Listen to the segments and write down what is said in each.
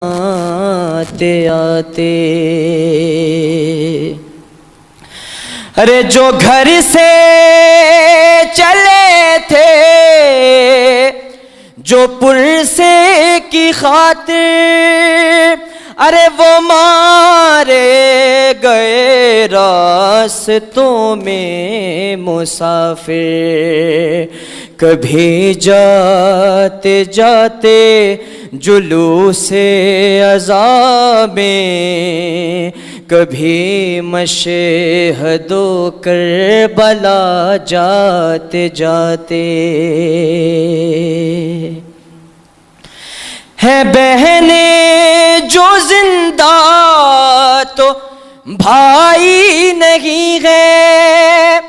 آتے آتے ارے جو گھر سے چلے تھے جو پرسے کی خاطر ارے وہ مارے گئے راستوں میں مسافر کبھی جاتے جاتے جلوس عذاب میں کبھی مشہد و کربلا جاتے جاتے ہیں بہنیں جو زندہ تو بھائی نہیں ہے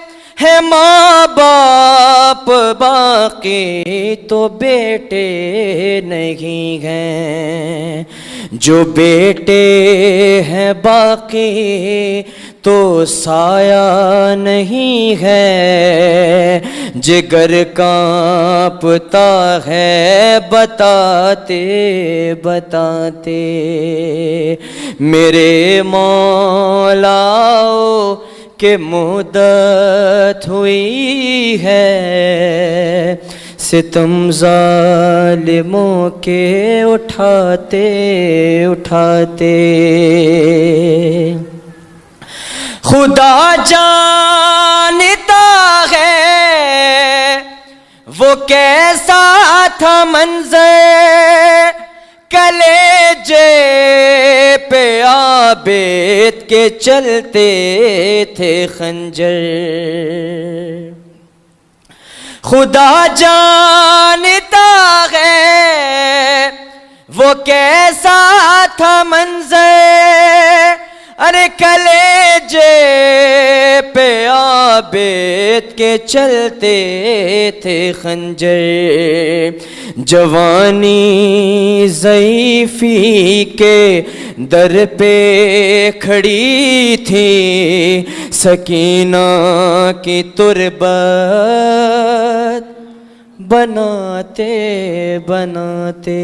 ماں باپ باقی تو بیٹے نہیں ہیں جو بیٹے ہیں باقی تو سایہ نہیں ہے جگر کانپتا ہے بتاتے بتاتے میرے مولاؤ کہ مدت ہوئی ہے ستم ظالموں کے اٹھاتے اٹھاتے خدا جانتا ہے وہ کیسا تھا منظر کلیجے پہ عابد کے چلتے تھے خنجر خدا جانتا ہے وہ کیسا تھا منظر ارے کلیجے پہ عابد کے چلتے تھے خنجر جوانی ضعیفی کے در پہ کھڑی تھی سکینہ کی تربت بناتے بناتے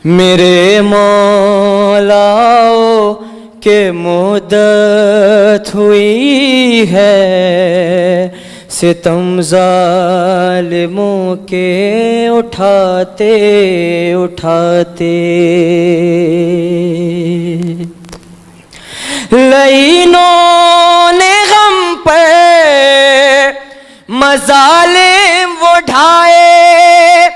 میرے مولاؤ کہ مدت ہوئی ہے ستم ظالموں کے اٹھاتے اٹھاتے لعینوں نے غم پر مظالم وہ ڈھائے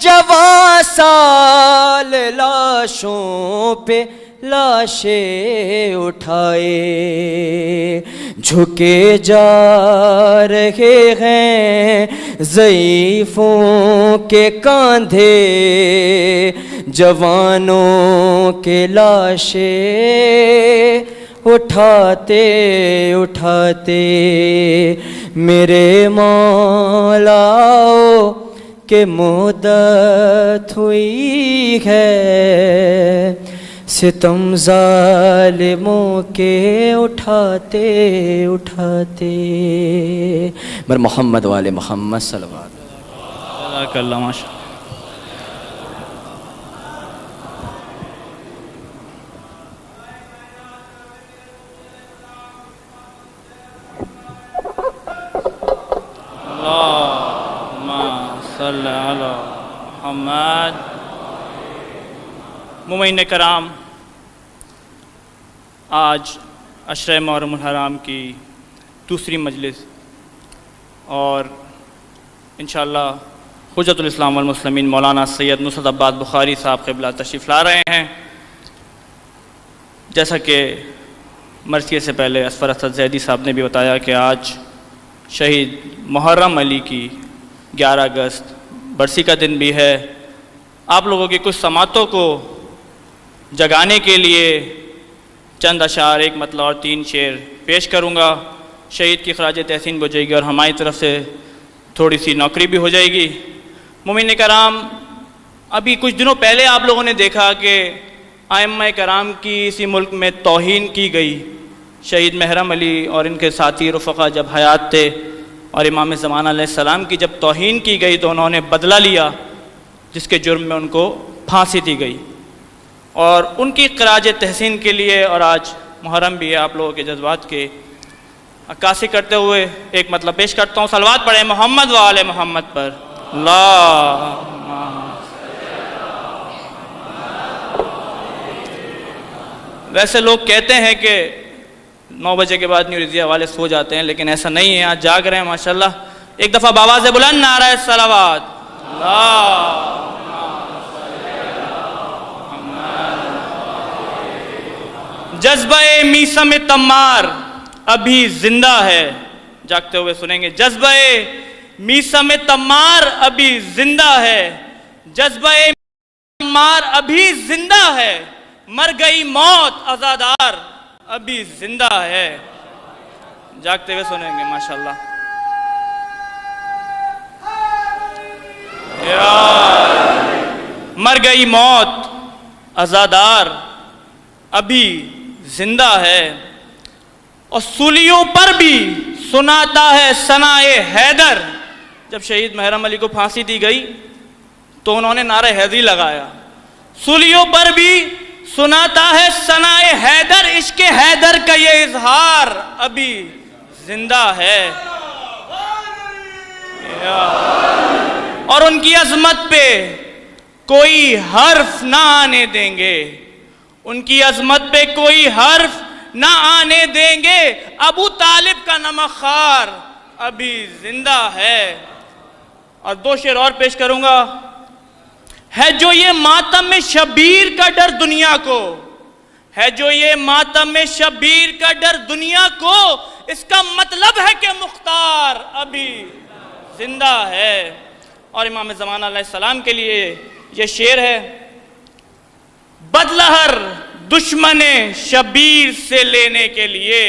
جوان سال لاشوں پہ لاشیں اٹھائے جھکے جا رہے ہیں ضعیفوں کے کاندھے جوانوں کے لاشیں اٹھاتے اٹھاتے میرے مولاؤ کہ مدت ہوئی ہے ستم ظالموں کے اٹھاتے اٹھاتے بر محمد والے محمد صلوات اللہ ماشاء صلی علی محمد ممین کرام آج عشرہ محرم الحرام کی دوسری مجلس اور انشاءاللہ حجت الاسلام والمسلمین مولانا سید نصرت عباد بخاری صاحب قبلہ تشریف لا رہے ہیں جیسا کہ مرثیے سے پہلے اصفر اسد زیدی صاحب نے بھی بتایا کہ آج شہید محرم علی کی 11 اگست برسی کا دن بھی ہے آپ لوگوں کی کچھ سماعتوں کو جگانے کے لیے چند اشعار ایک مطلع اور 3 شعر پیش کروں گا شہید کی خراج تحسین بھی ہو جائے گی اور ہماری طرف سے تھوڑی سی نوکری بھی ہو جائے گی مومنین کرام ابھی کچھ دنوں پہلے آپ لوگوں نے دیکھا کہ ائمہ کرام کی اسی ملک میں توہین کی گئی شہید محرم علی اور ان کے ساتھی رفقا جب حیات تھے اور امام زمانہ علیہ السلام کی جب توہین کی گئی تو انہوں نے بدلہ لیا جس کے جرم میں ان کو پھانسی دی گئی، اور ان کی خراج تحسین کے لیے، اور آج محرم بھی ہے، آپ لوگوں کے جذبات کے عکاسی کرتے ہوئے ایک مطلب پیش کرتا ہوں۔ صلوات پڑھیں محمد و آل محمد پر۔ ویسے لوگ کہتے ہیں کہ 9 بجے کے بعد نیو رضیہ والے سو جاتے ہیں، لیکن ایسا نہیں ہے، آج جاگ رہے ہیں ماشاءاللہ۔ ایک دفعہ بآواز بلند نعرہ صلوات۔ جذبہ میثم تمار ابھی زندہ ہے، جاگتے ہوئے سنیں گے۔ جذبہ میثم تمار ابھی زندہ ہے، جذبہ تمار ابھی زندہ ہے، مر گئی موت عزادار ابھی زندہ ہے، جاگتے ہوئے سنیں گے ماشاءاللہ۔ مر گئی موت عزادار ابھی زندہ ہے، اور سولیوں پر بھی سناتا ہے ثنائے حیدر۔ جب شہید محرم علی کو پھانسی دی گئی تو انہوں نے نعرہ حیدری لگایا، سولیوں پر بھی سناتا ہے ثنائے حیدر، عشق حیدر کا یہ اظہار ابھی زندہ ہے، اور ان کی عظمت پہ کوئی حرف نہ آنے دیں گے، ان کی عظمت پہ کوئی حرف نہ آنے دیں گے، ابو طالب کا نمک خوار ابھی زندہ ہے۔ اور 2 شعر اور پیش کروں گا۔ ہے جو یہ ماتم شبیر کا ڈر دنیا کو، ہے جو یہ ماتم شبیر کا ڈر دنیا کو، اس کا مطلب ہے کہ مختار ابھی زندہ ہے۔ اور امام زمانہ علیہ السلام کے لیے یہ شعر ہے۔ بدلہ ہر دشمن شبیر سے لینے کے لیے،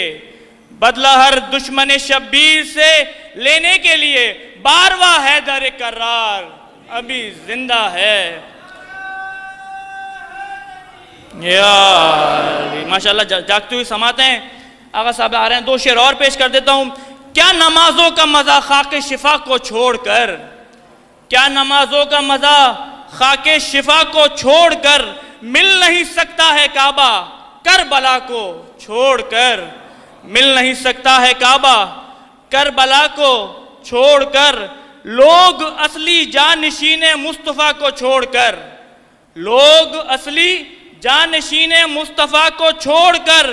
بدلہ ہر دشمن شبیر سے لینے کے لیے، بارواں حیدر کرار ابھی زندہ ہے۔ ماشاءاللہ جاگتی ہوئی سماعتیں ہیں، آقا صاحب آ رہے ہیں۔ 2 شعر اور پیش کر دیتا ہوں۔ کیا نمازوں کا مزہ خاک شفا کو چھوڑ کر، کیا نمازوں کا مزہ خاک شفا کو چھوڑ کر، مل نہیں سکتا ہے کعبہ کربلا کو چھوڑ کر، مل نہیں سکتا ہے کعبہ کربلا کو چھوڑ کر، لوگ اصلی جانشین مصطفیٰ کو چھوڑ کر، لوگ اصلی جانشین مصطفیٰ کو چھوڑ کر،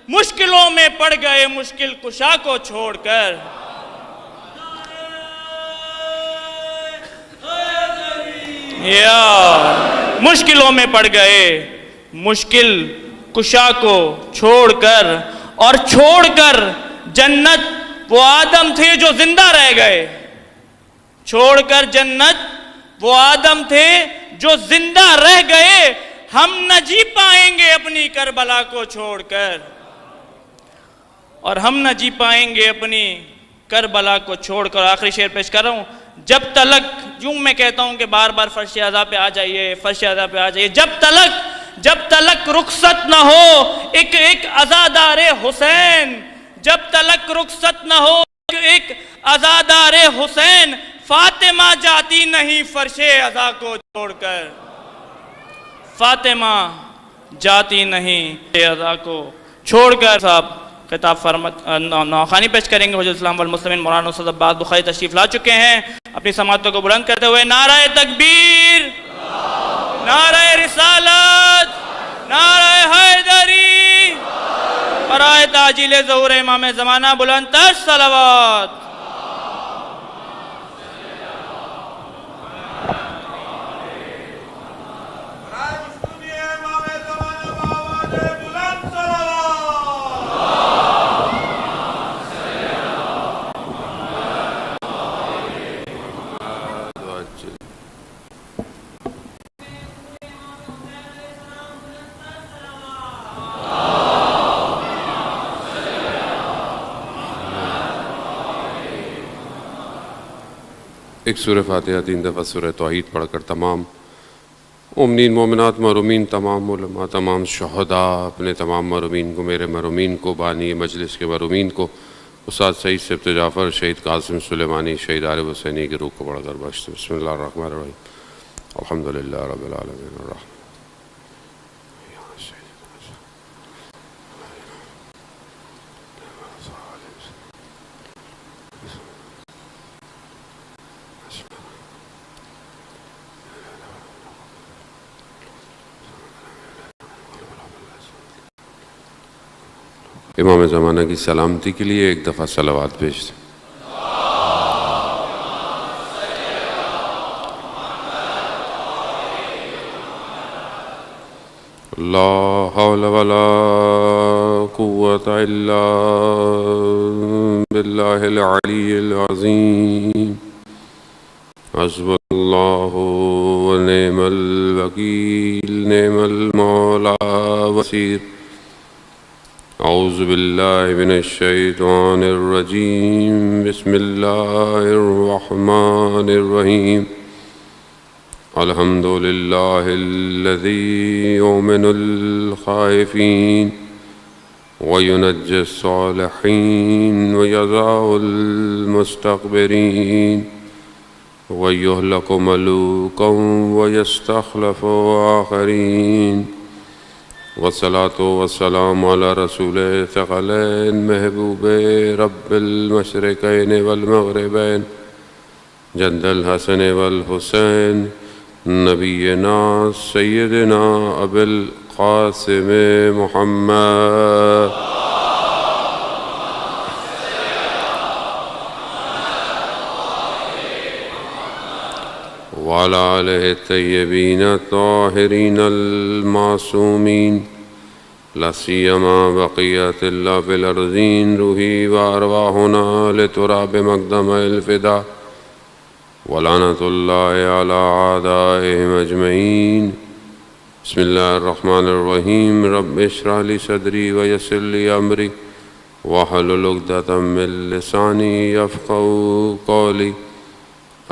مشکلوں میں پڑ گئے مشکل کشا کو چھوڑ کر۔ مشکلوں میں پڑ گئے مشکل کشا کو چھوڑ کر، اور چھوڑ کر جنت وہ آدم تھے جو زندہ رہ گئے، چھوڑ کر جنت وہ آدم تھے جو زندہ رہ گئے، ہم نہ جی پائیں گے اپنی کربلا کو چھوڑ کر، اور ہم نہ جی پائیں گے اپنی کربلا کو چھوڑ کر۔ آخری شعر پیش کر رہا ہوں۔ جب تلک، یوں میں کہتا ہوں کہ بار بار فرش اعضاء پہ آ جائیے، فرش اعضاء پہ آ جائیے، جب تلک رخصت نہ ہو ایک ایک عزادار حسین، جب تلک رخصت نہ ہو ایک عزادار حسین، فاطمہ جاتی نہیں فرش اعضاء کو چھوڑ کر، فاطمہ جاتی نہیں فرش اعضاء کو چھوڑ کر۔ صاحب خطاب نوخانی پیش کریں گے۔ حجت اسلام والمسلمین مولانا استاد عباس بخاری تشریف لا چکے ہیں، اپنی سماعتوں کو بلند کرتے ہوئے نعرہ تکبیر، نعرہ رسالت، نعرہ حیدری، برائے تعجیل ظہور امام زمانہ بلند تر صلوات۔ ایک سورہ فاتحہ 3 دفعہ سورہ توحید پڑھ کر تمام مومنین مومنات محرومین، تمام علماء، تمام شہداء، اپنے تمام محرومین کو، میرے محرومین کو، بانی مجلس کے محرومین کو، استاد سعید سبت جعفر، شہید قاسم سلیمانی، شہید عارف حسینی کی روح کو پڑھ کر بخشتے۔ بسم اللہ الرحمن الرحیم۔ الحمدللہ رب العالمین الرحمن امام زمانہ کی سلامتی کے لیے ایک دفعہ صلوات پیش دیں۔ لا حول ولا قوة الا باللہ العلی العظیم حسبنا اللہ ونعم الوکیل نعم المولا وصیر اعوذ باللہ من الشیطان الرجیم بسم اللہ الرحمن الرحیم الحمدللہ الذی یؤمن الخائفین وینجی الصالحین ویضع المستکبرین ویہلک ملوکا ویستخلف آخرین والصلاة والسلام على رسول ثقلین محبوب رب المشرقین والمغربین جد الحسن والحسین نبینا سیدنا ابی القاسم محمد وعلى آلہ الطیبین الطاہرین المعصومین لا سیما بقیت اللہ فی الارضین روحی وارواحنا لتراب مقدم الفدا ولعنت اللہ علی اعدائهم اجمعین بسم اللہ الرحمن الرحیم رب اشرح لی صدری ویسر لی امری واحلل عقدۃ من لسانی یفقہوا قولی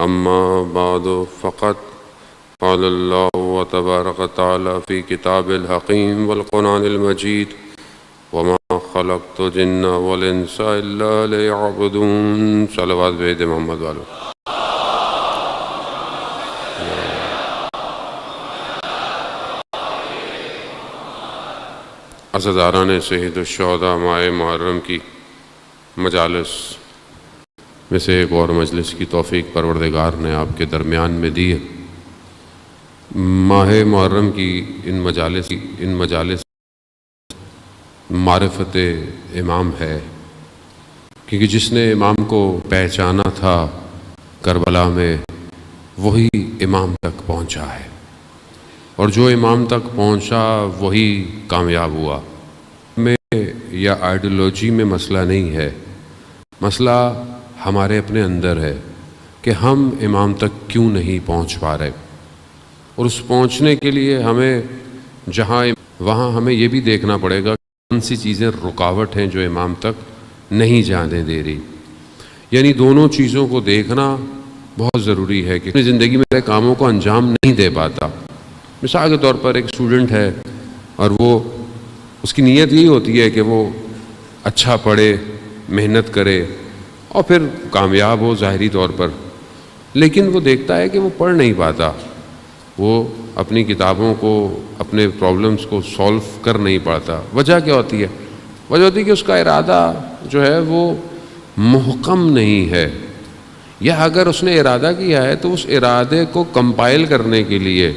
اما بعد فقط قال اللہ تبارک تعالی فی کتاب الحکیم والقرآن المجید وما خلقت الجن والانس الا لیعبدون صلوات بید محمد والو عزاداران سید الشہداء ماہ محرم کی مجالس میں سے ایک اور مجلس کی توفیق پروردگار نے آپ کے درمیان میں دی ہے۔ ماہ محرم کی ان مجالس معرفت امام ہے، کیونکہ جس نے امام کو پہچانا تھا کربلا میں وہی امام تک پہنچا ہے، اور جو امام تک پہنچا وہی کامیاب ہوا۔ میں یا آئیڈیالوجی میں مسئلہ نہیں ہے، مسئلہ ہمارے اپنے اندر ہے کہ ہم امام تک کیوں نہیں پہنچ پا رہے، اور اس پہنچنے کے لیے ہمیں وہاں ہمیں یہ بھی دیکھنا پڑے گا کون سی چیزیں رکاوٹ ہیں جو امام تک نہیں جانے دے رہی۔ یعنی دونوں چیزوں کو دیکھنا بہت ضروری ہے کہ اپنی زندگی میں کاموں کو انجام نہیں دے پاتا۔ مثال کے طور پر ایک اسٹوڈنٹ ہے اور وہ اس کی نیت یہی ہوتی ہے کہ وہ اچھا پڑھے، محنت کرے اور پھر کامیاب ہو ظاہری طور پر، لیکن وہ دیکھتا ہے کہ وہ پڑھ نہیں پاتا، وہ اپنی کتابوں کو، اپنے پرابلمز کو سولو کر نہیں پاتا۔ وجہ کیا ہوتی ہے؟ وجہ ہوتی ہے کہ اس کا ارادہ جو ہے وہ محکم نہیں ہے، یا اگر اس نے ارادہ کیا ہے تو اس ارادے کو کمپائل کرنے کے لیے،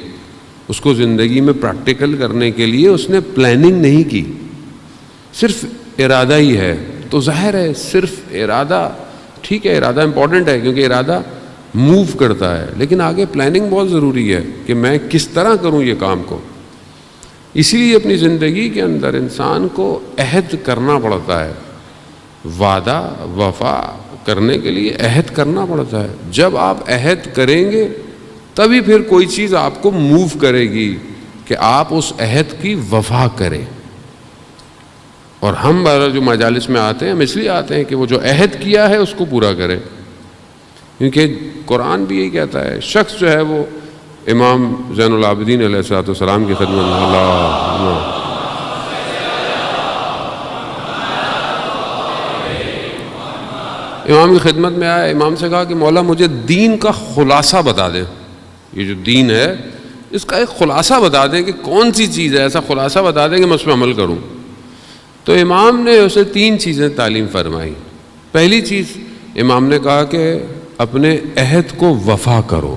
اس کو زندگی میں پریکٹیکل کرنے کے لیے اس نے پلاننگ نہیں کی، صرف ارادہ ہی ہے۔ تو ظاہر ہے صرف ارادہ ٹھیک ہے، ارادہ امپورٹنٹ ہے کیونکہ ارادہ موو کرتا ہے، لیکن آگے پلاننگ بہت ضروری ہے کہ میں کس طرح کروں یہ کام کو۔ اسی لیے اپنی زندگی کے اندر انسان کو عہد کرنا پڑتا ہے، وعدہ وفا کرنے کے لیے عہد کرنا پڑتا ہے۔ جب آپ عہد کریں گے تبھی پھر کوئی چیز آپ کو موو کرے گی کہ آپ اس عہد کی وفا کریں۔ اور ہم جو مجالس میں آتے ہیں ہم اس لیے آتے ہیں کہ وہ جو عہد کیا ہے اس کو پورا کرے، کیونکہ قرآن بھی یہی کہتا ہے شخص جو ہے وہ امام زین العابدین علیہ السلام کی خدمت میں امام کی خدمت میں آیا، امام سے کہا کہ مولا مجھے دین کا خلاصہ بتا دے۔ یہ جو دین ہے اس کا ایک خلاصہ بتا دیں کہ کون سی چیز ہے، ایسا خلاصہ بتا دیں کہ میں اس پہ عمل کروں. تو امام نے اسے 3 چیزیں تعلیم فرمائی. پہلی چیز امام نے کہا کہ اپنے عہد کو وفا کرو.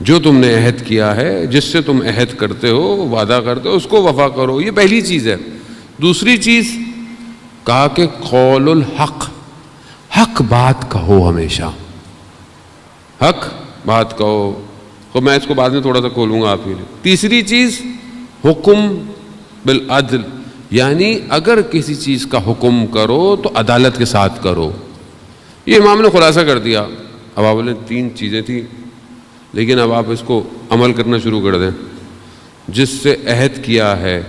جو تم نے عہد کیا ہے، جس سے تم عہد کرتے ہو، وعدہ کرتے ہو، اس کو وفا کرو. یہ پہلی چیز ہے. دوسری چیز کہا کہ قول الحق، حق بات کہو، ہمیشہ حق بات کہو. تو میں اس کو بعد میں تھوڑا سا کھولوں گا آپ کے لیے. تیسری چیز حکم بالعدل، یعنی اگر کسی چیز کا حکم کرو تو عدالت کے ساتھ کرو. یہ امام نے خلاصہ کر دیا. اب آپ بولیں 3 چیزیں تھیں، لیکن اب آپ اس کو عمل کرنا شروع کر دیں. جس سے عہد کیا ہے،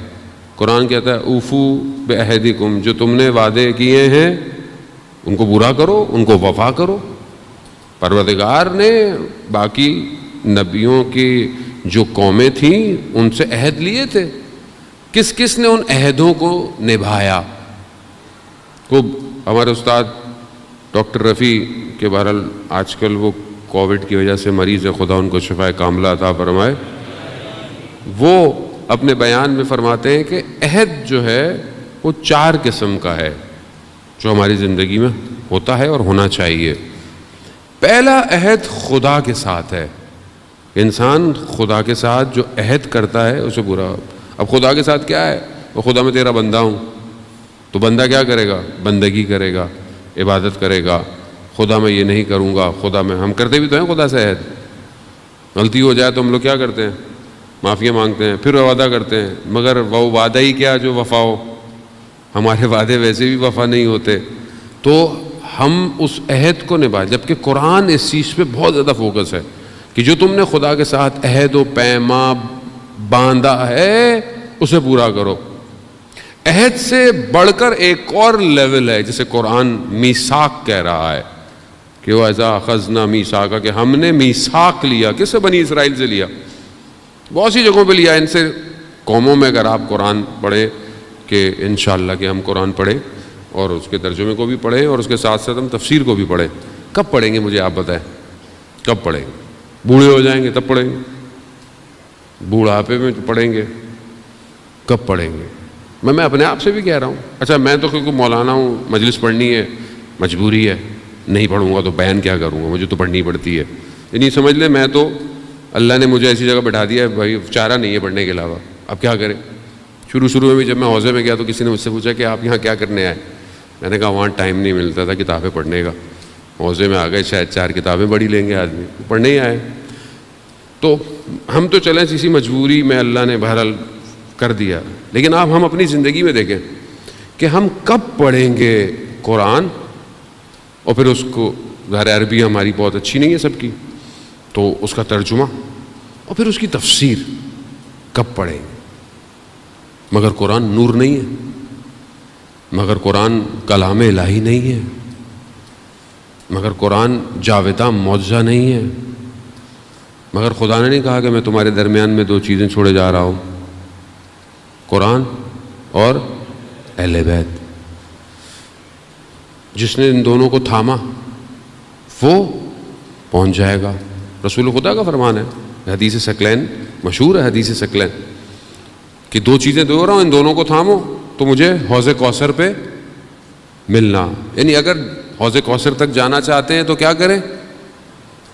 قرآن کہتا ہے اوفو بعہدکم، جو تم نے وعدے کیے ہیں ان کو پورا کرو، ان کو وفا کرو. پروردگار نے باقی نبیوں کی جو قومیں تھیں ان سے عہد لیے تھے. کس کس نے ان عہدوں کو نبھایا؟ وہ ہمارے استاد ڈاکٹر رفیع کے بہرحال آج کل وہ کووڈ کی وجہ سے مریض ہے، خدا ان کو شفائے کاملہ عطا فرمائے. وہ اپنے بیان میں فرماتے ہیں کہ عہد جو ہے وہ 4 قسم کا ہے جو ہماری زندگی میں ہوتا ہے اور ہونا چاہیے. پہلا عہد خدا کے ساتھ ہے. انسان خدا کے ساتھ جو عہد کرتا ہے اسے پورا. اب خدا کے ساتھ کیا ہے؟ وہ خدا میں تیرا بندہ ہوں، تو بندہ کیا کرے گا؟ بندگی کرے گا، عبادت کرے گا. خدا میں یہ نہیں کروں گا، خدا میں. ہم کرتے بھی تو ہیں خدا سے عہد. غلطی ہو جائے تو ہم لوگ کیا کرتے ہیں؟ معافیاں مانگتے ہیں، پھر وعدہ کرتے ہیں، مگر وہ وعدہ ہی کیا جو وفا ہو. ہمارے وعدے ویسے بھی وفا نہیں ہوتے. تو ہم اس عہد کو نبھائیں. جبکہ قرآن اس چیز پہ بہت زیادہ فوکس ہے کہ جو تم نے خدا کے ساتھ عہد و پیما باندھا ہے اسے پورا کرو. عہد سے بڑھ کر ایک اور لیول ہے جسے قرآن میثاق کہہ رہا ہے کہ وہ ایسا اخذنا میثاقا، کہ ہم نے میثاق لیا. کس سے؟ بنی اسرائیل سے لیا. بہت سی جگہوں پہ لیا ان سے. قوموں میں اگر آپ قرآن پڑھیں کہ انشاءاللہ کہ ہم قرآن پڑھیں اور اس کے ترجمے کو بھی پڑھیں اور اس کے ساتھ ساتھ ہم تفسیر کو بھی پڑھیں. کب پڑھیں گے مجھے آپ بتائیں؟ کب پڑھیں گے؟ بوڑھے ہو جائیں گے تب پڑھیں گے؟ بوڑھاپے میں پڑھیں گے؟ کب پڑھیں گے؟ میں اپنے آپ سے بھی کہہ رہا ہوں. اچھا میں تو کیونکہ مولانا ہوں، مجلس پڑھنی ہے، مجبوری ہے، نہیں پڑھوں گا تو بیان کیا کروں گا، مجھے تو پڑھنی پڑتی ہے. یعنی سمجھ لیں میں تو اللہ نے مجھے ایسی جگہ بٹھا دیا ہے بھائی چارہ نہیں ہے پڑھنے کے علاوہ. اب کیا کریں؟ شروع میں بھی جب میں حوضے میں گیا تو کسی نے مجھ سے پوچھا کہ آپ یہاں کیا کرنے آئے؟ میں نے کہا وہاں ٹائم نہیں ملتا تھا کتابیں پڑھنے کا. حوضے میں آ گئے، شاید 4 کتابیں پڑھی لیں گے آدمی، پڑھنے ہی آئے. تو ہم تو چلیں اسی مجبوری میں اللہ نے بہرحال کر دیا. لیکن آپ ہم اپنی زندگی میں دیکھیں کہ ہم کب پڑھیں گے قرآن، اور پھر اس کو ظاہر عربی ہماری بہت اچھی نہیں ہے سب کی، تو اس کا ترجمہ اور پھر اس کی تفسیر کب پڑھیں گے؟ مگر قرآن نور نہیں ہے، مگر قرآن کلام الہی نہیں ہے، مگر قرآن جاوداں معجزہ نہیں ہے. مگر خدا نے نہیں کہا کہ میں تمہارے درمیان میں 2 چیزیں چھوڑے جا رہا ہوں، قرآن اور اہل بیت. جس نے ان دونوں کو تھاما وہ پہنچ جائے گا. رسول خدا کا فرمان ہے، حدیث ثقلین مشہور ہے. حدیث ثقلین کہ 2 چیزیں دے رہا ہوں، ان دونوں کو تھامو تو مجھے حوض کوثر پہ ملنا. یعنی اگر حوض کوثر تک جانا چاہتے ہیں تو کیا کریں؟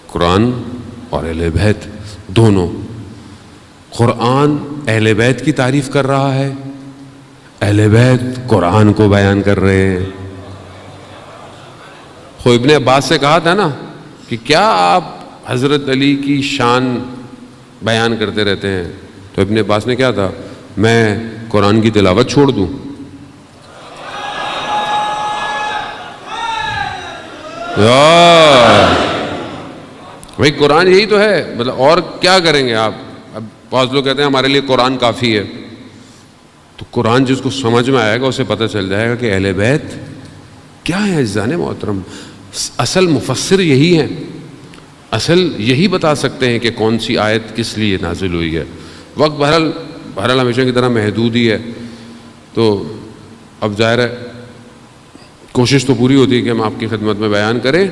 قرآن اور اہل بیت دونوں. قرآن اہل بیت کی تعریف کر رہا ہے، اہل بیت قرآن کو بیان کر رہے ہیں. خود ابن عباس سے کہا تھا نا کہ کیا آپ حضرت علی کی شان بیان کرتے رہتے ہیں؟ تو ابن عباس نے کیا تھا؟ میں قرآن کی تلاوت چھوڑ دوں؟ بھائی قرآن یہی تو ہے، مطلب اور کیا کریں گے آپ؟ اب بعض لوگ کہتے ہیں ہمارے لیے قرآن کافی ہے. تو قرآن جس کو سمجھ میں آئے گا اسے پتہ چل جائے گا کہ اہل بیت کیا ہے. عزیزان محترم، اصل مفسر یہی ہے، اصل یہی بتا سکتے ہیں کہ کون سی آیت کس لیے نازل ہوئی ہے. وقت بہرحال ہمیشہ کی طرح محدود ہی ہے، تو اب ظاہر ہے کوشش تو پوری ہوتی ہے کہ ہم آپ کی خدمت میں بیان کریں،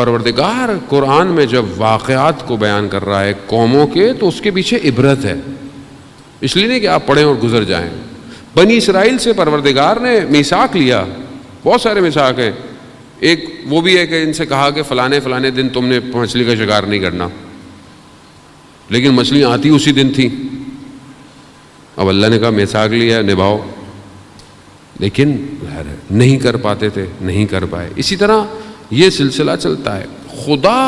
پروردگار قرآن میں جب واقعات کو بیان کر رہا ہے قوموں کے تو اس کے پیچھے عبرت ہے، اس لیے نہیں کہ آپ پڑھیں اور گزر جائیں۔ بنی اسرائیل سے پروردگار نے میثاق لیا، بہت سارے میثاق ہیں، ایک وہ بھی ہے کہ ان سے کہا کہ فلانے دن تم نے مچھلی کا شکار نہیں کرنا، لیکن مچھلیاں آتی اسی دن تھیں۔ اب اللہ نے کہا میثاق لیا نبھاؤ، لیکن نہیں کر پاتے تھے، نہیں کر پائے۔ اسی طرح یہ سلسلہ چلتا ہے۔ خدا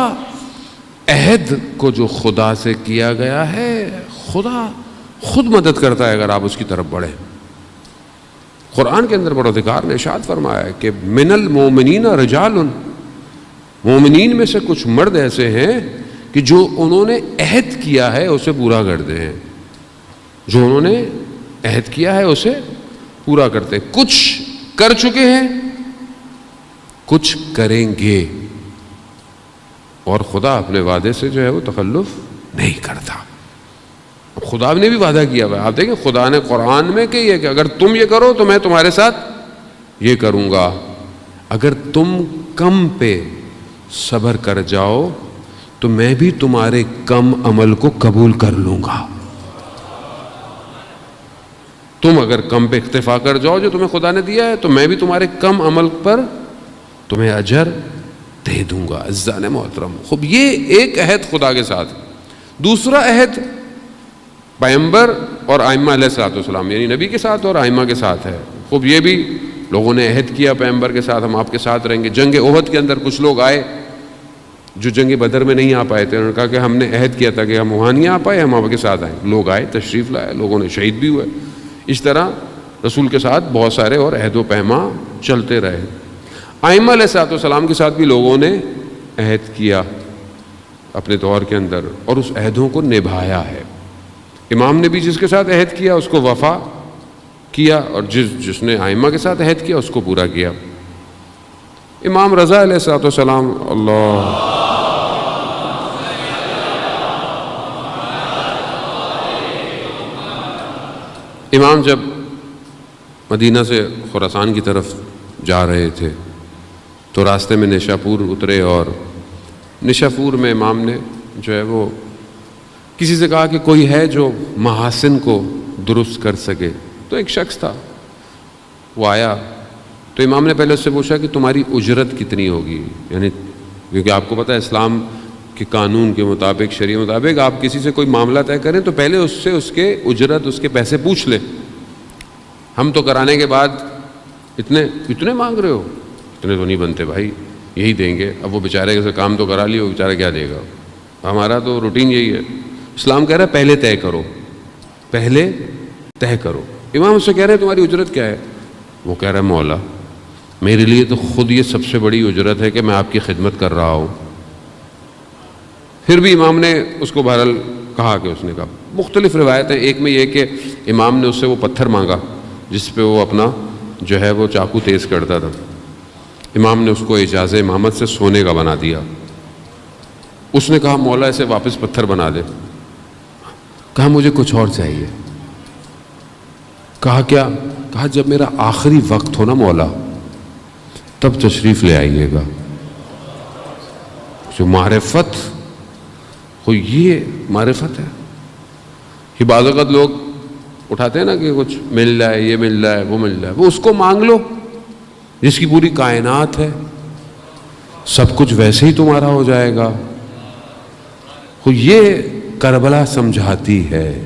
عہد کو جو خدا سے کیا گیا ہے، خدا خود مدد کرتا ہے اگر آپ اس کی طرف بڑھیں۔ قرآن کے اندر پروردگار نے ارشاد فرمایا ہے کہ من المومنین رجال، مومنین میں سے کچھ مرد ایسے ہیں کہ جو انہوں نے عہد کیا ہے اسے پورا کرتے ہیں، جو انہوں نے عہد کیا ہے اسے پورا کرتے ہیں۔ کچھ کر چکے ہیں، کچھ کریں گے، اور خدا اپنے وعدے سے جو ہے وہ تخلف نہیں کرتا۔ اب خدا نے بھی وعدہ کیا ہوا ہے، آپ دیکھیں خدا نے قرآن میں کہ یہ کہ اگر تم یہ کرو تو میں تمہارے ساتھ یہ کروں گا، اگر تم کم پہ صبر کر جاؤ تو میں بھی تمہارے کم عمل کو قبول کر لوں گا۔ تم اگر کم پہ اکتفا کر جاؤ جو تمہیں خدا نے دیا ہے تو میں بھی تمہارے کم عمل پر تمہیں اجر دے دوں گا۔ عزیزان محترم، خوب یہ ایک عہد خدا کے ساتھ۔ دوسرا عہد پیغمبر اور ائمہ علیہ السلام یعنی نبی کے ساتھ اور ائمہ کے ساتھ ہے۔ خوب یہ بھی لوگوں نے عہد کیا پیغمبر کے ساتھ ہم آپ کے ساتھ رہیں گے۔ جنگ احد کے اندر کچھ لوگ آئے جو جنگ بدر میں نہیں آ پائے تھے، انہوں نے کہا کہ ہم نے عہد کیا تھا کہ ہم وہاں نہیں آ پائے، ہم آپ کے ساتھ آئیں۔ لوگ آئے، تشریف لائے، لوگوں نے شہید بھی ہوئے۔ اس طرح رسول کے ساتھ بہت سارے اور عہد و پیما چلتے رہے۔ ائمہ علیہ السلام کے ساتھ بھی لوگوں نے عہد کیا اپنے دور کے اندر اور اس عہدوں کو نبھایا ہے۔ امام نے بھی جس کے ساتھ عہد کیا اس کو وفا کیا، اور جس نے ائمہ کے ساتھ عہد کیا اس کو پورا کیا۔ امام رضا علیہ السلام، اللہ امام جب مدینہ سے خراسان کی طرف جا رہے تھے تو راستے میں نشاپور اترے، اور نشاپور میں امام نے جو ہے وہ کسی سے کہا کہ کوئی ہے جو محاسن کو درست کر سکے، تو ایک شخص تھا، وہ آیا تو امام نے پہلے اس سے پوچھا کہ تمہاری اجرت کتنی ہوگی، یعنی کیونکہ آپ کو پتہ ہے اسلام کے قانون کے مطابق، شریعت مطابق آپ کسی سے کوئی معاملہ طے کریں تو پہلے اس سے اس کے اجرت، اس کے پیسے پوچھ لیں۔ ہم تو کرانے کے بعد اتنے مانگ رہے ہو، اتنے تو نہیں بنتے بھائی، یہی دیں گے۔ اب وہ بیچارے سے کام تو کرا لیا، وہ بیچارہ کیا دے گا؟ ہمارا تو روٹین یہی ہے۔ اسلام کہہ رہا ہے پہلے طے کرو، پہلے طے کرو۔ امام اس سے کہہ رہے ہیں تمہاری اجرت کیا ہے؟ وہ کہہ رہا ہے مولا میرے لیے تو خود یہ سب سے بڑی اجرت ہے کہ میں آپ کی خدمت کر رہا ہوں۔ پھر بھی امام نے اس کو بہرحال کہا کہ اس نے کہا، مختلف روایتیں، ایک میں یہ کہ امام نے اس سے وہ پتھر مانگا جس پہ وہ اپنا جو ہے وہ چاقو تیز کرتا تھا، امام نے اس کو اعجاز امامت سے سونے کا بنا دیا۔ اس نے کہا مولا اسے واپس پتھر بنا دے۔ کہا مجھے کچھ اور چاہیے۔ کہا کیا؟ کہا جب میرا آخری وقت ہو نا مولا تب تشریف لے آئیے گا۔ جو معرفت ہو، یہ معرفت ہے۔ یہ بعض اوقات لوگ اٹھاتے ہیں نا کہ کچھ مل جائے، یہ مل جائے، وہ مل جائے، وہ اس کو مانگ لو جس کی پوری کائنات ہے، سب کچھ ویسے ہی تمہارا ہو جائے گا۔ یہ کربلا سمجھاتی ہے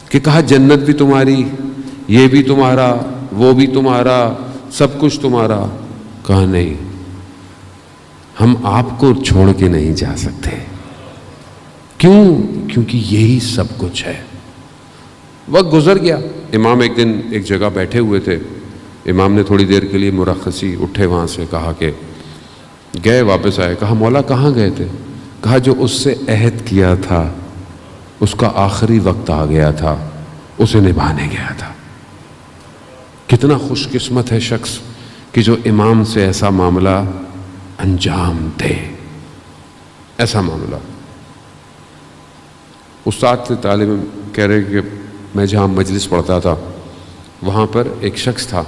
کہ کہا جنت بھی تمہاری، یہ بھی تمہارا، وہ بھی تمہارا، سب کچھ تمہارا۔ کہا نہیں، ہم آپ کو چھوڑ کے نہیں جا سکتے۔ کیوں؟ کیونکہ یہی سب کچھ ہے۔ وقت گزر گیا، امام ایک دن ایک جگہ بیٹھے ہوئے تھے، امام نے تھوڑی دیر کے لیے مرخصی اٹھے وہاں سے، کہا کہ گئے، واپس آئے۔ کہا مولا کہاں گئے تھے؟ کہا جو اس سے عہد کیا تھا اس کا آخری وقت آ گیا تھا، اسے نبھانے گیا تھا۔ کتنا خوش قسمت ہے شخص کہ جو امام سے ایسا معاملہ انجام دے، ایسا معاملہ۔ استاد سے طالب کہہ رہے کہ میں جہاں مجلس پڑھتا تھا وہاں پر ایک شخص تھا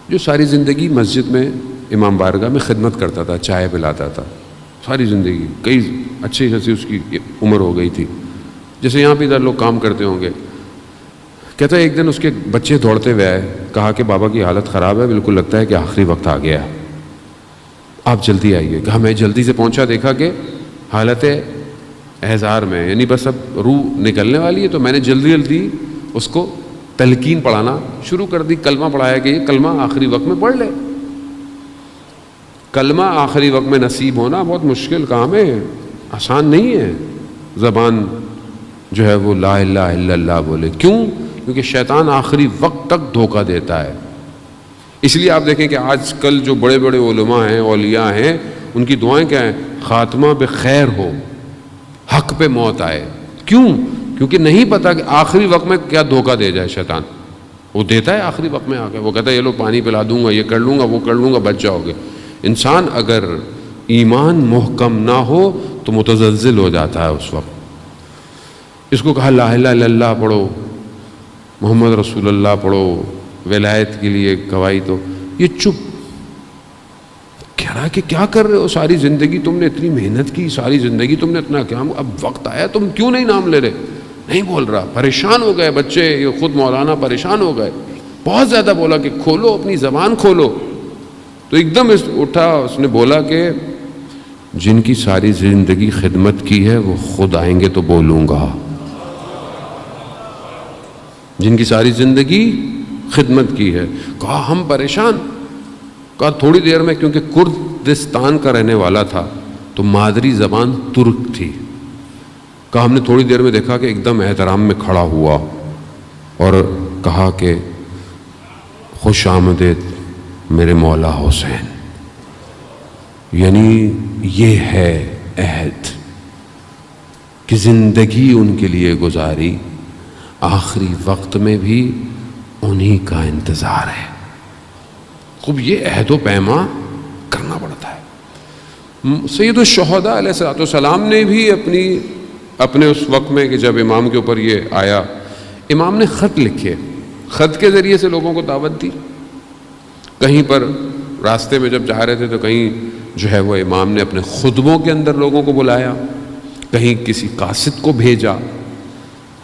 جو ساری زندگی مسجد میں امام بارگاہ میں خدمت کرتا تھا، چائے پلاتا تھا، ساری زندگی کئی اچھی خاصی اس کی عمر ہو گئی تھی. جیسے یہاں پہ ادھر لوگ کام کرتے ہوں گے. کہتا ہے ایک دن اس کے بچے دوڑتے ہوئے آئے, کہا کہ بابا کی حالت خراب ہے, بالکل لگتا ہے کہ آخری وقت آ گیا, آپ جلدی آئیے. کہا میں جلدی سے پہنچا, دیکھا کہ حالت احزار میں, یعنی بس اب روح نکلنے والی ہے. تو میں نے جلدی جلدی اس کو تلقین پڑھانا شروع کر دی, کلمہ پڑھایا کہ یہ کلمہ آخری وقت میں پڑھ لے. کلمہ آخری وقت میں نصیب ہونا بہت مشکل کام ہے, آسان نہیں ہے. زبان جو ہے وہ لا الہ الا اللہ بولے. کیوں؟ کیونکہ شیطان آخری وقت تک دھوکہ دیتا ہے. اس لیے آپ دیکھیں کہ آج کل جو بڑے بڑے علماء ہیں, اولیاء ہیں, ان کی دعائیں کیا ہیں؟ خاتمہ بخیر ہو, حق پہ موت آئے. کیوں؟ کیونکہ نہیں پتا کہ آخری وقت میں کیا دھوکہ دے جائے شیطان. وہ دیتا ہے آخری وقت میں آ کے, وہ کہتا ہے یہ لو پانی پلا دوں گا, یہ کر لوں گا, وہ کر لوں گا, بچ جاؤ گے. انسان اگر ایمان محکم نہ ہو تو متزلزل ہو جاتا ہے اس وقت. اس کو کہا لا الہ الا اللہ پڑھو, محمد رسول اللہ پڑھو, ولایت کے لیے گواہی. تو یہ چپ کہہ رہا کہ کیا کر رہے ہو, ساری زندگی تم نے اتنی محنت کی, ساری زندگی تم نے اتنا کام, اب وقت آیا تم کیوں نہیں نام لے رہے؟ نہیں بول رہا. پریشان ہو گئے بچے, یہ خود مولانا پریشان ہو گئے, بہت زیادہ بولا کہ کھولو اپنی زبان کھولو. تو ایک دم اٹھا, اس نے بولا کہ جن کی ساری زندگی خدمت کی ہے وہ خود آئیں گے تو بولوں گا. جن کی ساری زندگی خدمت کی ہے. کہا ہم پریشان. کہا تھوڑی دیر میں, کیونکہ کردستان کا رہنے والا تھا تو مادری زبان ترک تھی. کہا ہم نے تھوڑی دیر میں دیکھا کہ ایک دم احترام میں کھڑا ہوا اور کہا کہ خوش آمدید میرے مولا حسین. یعنی یہ ہے عہد کہ زندگی ان کے لیے گزاری, آخری وقت میں بھی انہی کا انتظار ہے. خوب یہ عہد و پیما کرنا پڑتا ہے. سید الشہداء علیہ السلام نے بھی اپنے اس وقت میں کہ جب امام کے اوپر یہ آیا, امام نے خط لکھے, خط کے ذریعے سے لوگوں کو دعوت دی. کہیں پر راستے میں جب جا رہے تھے تو کہیں جو ہے وہ امام نے اپنے خطبوں کے اندر لوگوں کو بلایا, کہیں کسی قاصد کو بھیجا.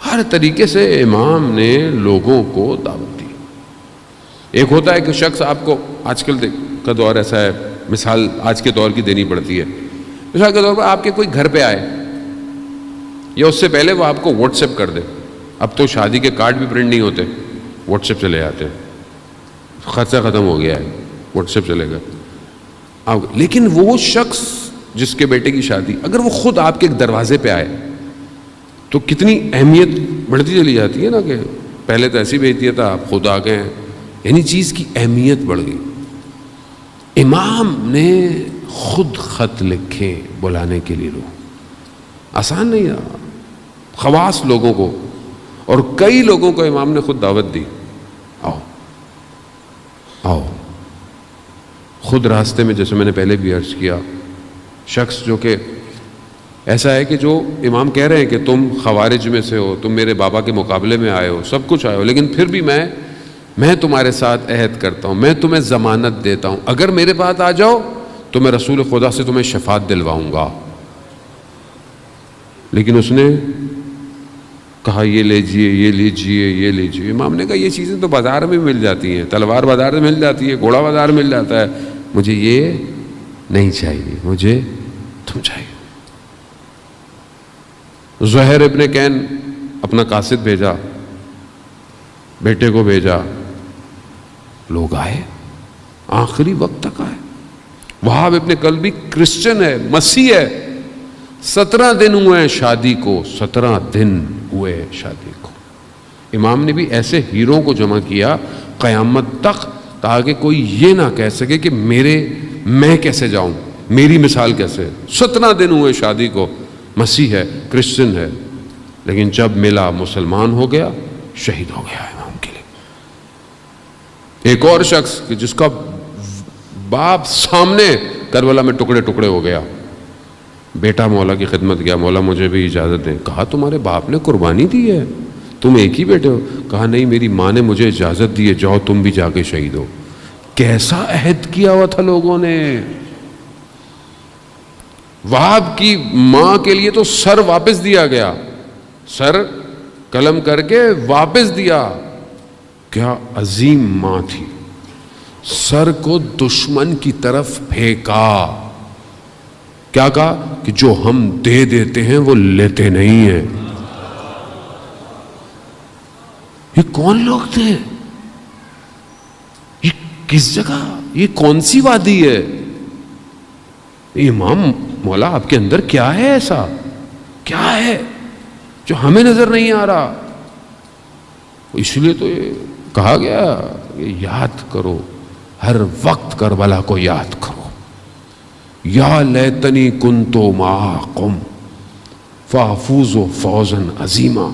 ہر طریقے سے امام نے لوگوں کو دعوت دی. ایک ہوتا ہے کہ شخص آپ کو, آج کل کا دور ایسا ہے, مثال آج کے دور کی دینی پڑتی ہے. مثال کے طور پر آپ کے کوئی گھر پہ آئے, یا اس سے پہلے وہ آپ کو واٹس ایپ کر دے. اب تو شادی کے کارڈ بھی پرنٹ نہیں ہوتے, واٹس ایپ چلے جاتے ہیں, خرچہ ختم ہو گیا ہے, واٹس ایپ چلے گا. لیکن وہ شخص جس کے بیٹے کی شادی, اگر وہ خود آپ کے ایک دروازے پہ آئے تو کتنی اہمیت بڑھتی چلی جاتی ہے نا, کہ پہلے تو ایسی بھیجتی تھا, آپ خود آ گئے ہیں, یعنی چیز کی اہمیت بڑھ گئی. امام نے خود خط لکھے بلانے کے لیے. لوگ آسان نہیں ہے, خواص لوگوں کو, اور کئی لوگوں کو امام نے خود دعوت دی, آؤ آؤ. خود راستے میں, جیسے میں نے پہلے بھی عرض کیا, شخص جو کہ ایسا ہے کہ جو امام کہہ رہے ہیں کہ تم خوارج میں سے ہو, تم میرے بابا کے مقابلے میں آئے ہو, سب کچھ آئے ہو, لیکن پھر بھی میں تمہارے ساتھ عہد کرتا ہوں, میں تمہیں ضمانت دیتا ہوں, اگر میرے پاس آ جاؤ تو میں رسول خدا سے تمہیں شفاعت دلواؤں گا. لیکن اس نے کہا یہ لیجئے, یہ لیجئے, یہ لیجئے. امام نے کہا یہ چیزیں تو بازار میں مل جاتی ہیں, تلوار بازار میں مل جاتی ہے, گھوڑا بازار میں مل جاتا ہے, مجھے یہ نہیں چاہیے, مجھے تم چاہیے. زہیر ابن کین اپنا قاصد بھیجا, بیٹے کو بھیجا, لوگ آئے, آخری وقت تک آئے. وہاب ابن کلبی کرسچن ہے, مسیح ہے, 17 دن ہوئے شادی کو, 17 دن ہوئے شادی کو. امام نے بھی ایسے ہیروں کو جمع کیا قیامت تک, تاکہ کوئی یہ نہ کہہ سکے کہ میں کیسے جاؤں, میری مثال کیسے. 17 دن ہوئے شادی کو, مسیح ہے, کرسچن ہے, لیکن جب ملا مسلمان ہو گیا, شہید ہو گیا امام کے لیے. ایک اور شخص کہ جس کا باپ سامنے کربلا میں ٹکڑے ٹکڑے ہو گیا, بیٹا مولا کی خدمت گیا, مولا مجھے بھی اجازت دیں. کہا تمہارے باپ نے قربانی دی ہے, تم ایک ہی بیٹے ہو. کہا نہیں, میری ماں نے مجھے اجازت دی ہے, جاؤ تم بھی جا کے شہید ہو. کیسا عہد کیا ہوا تھا لوگوں نے. وہاب کی ماں کے لیے تو سر واپس دیا گیا، سر قلم کر کے واپس دیا. کیا عظیم ماں تھی، سر کو دشمن کی طرف پھینکا. کیا کہا کہ جو ہم دے دیتے ہیں وہ لیتے نہیں ہیں. یہ کون لوگ تھے؟ یہ کس جگہ، یہ کون سی وادی ہے؟ امام مولا آپ کے اندر کیا ہے، ایسا کیا ہے جو ہمیں نظر نہیں آ رہا؟ اس لیے تو یہ کہا گیا کہ یاد کرو، ہر وقت کربلا کو یاد کرو. یا لیتنی کنتو معاکم فافوز فوزا عظیما.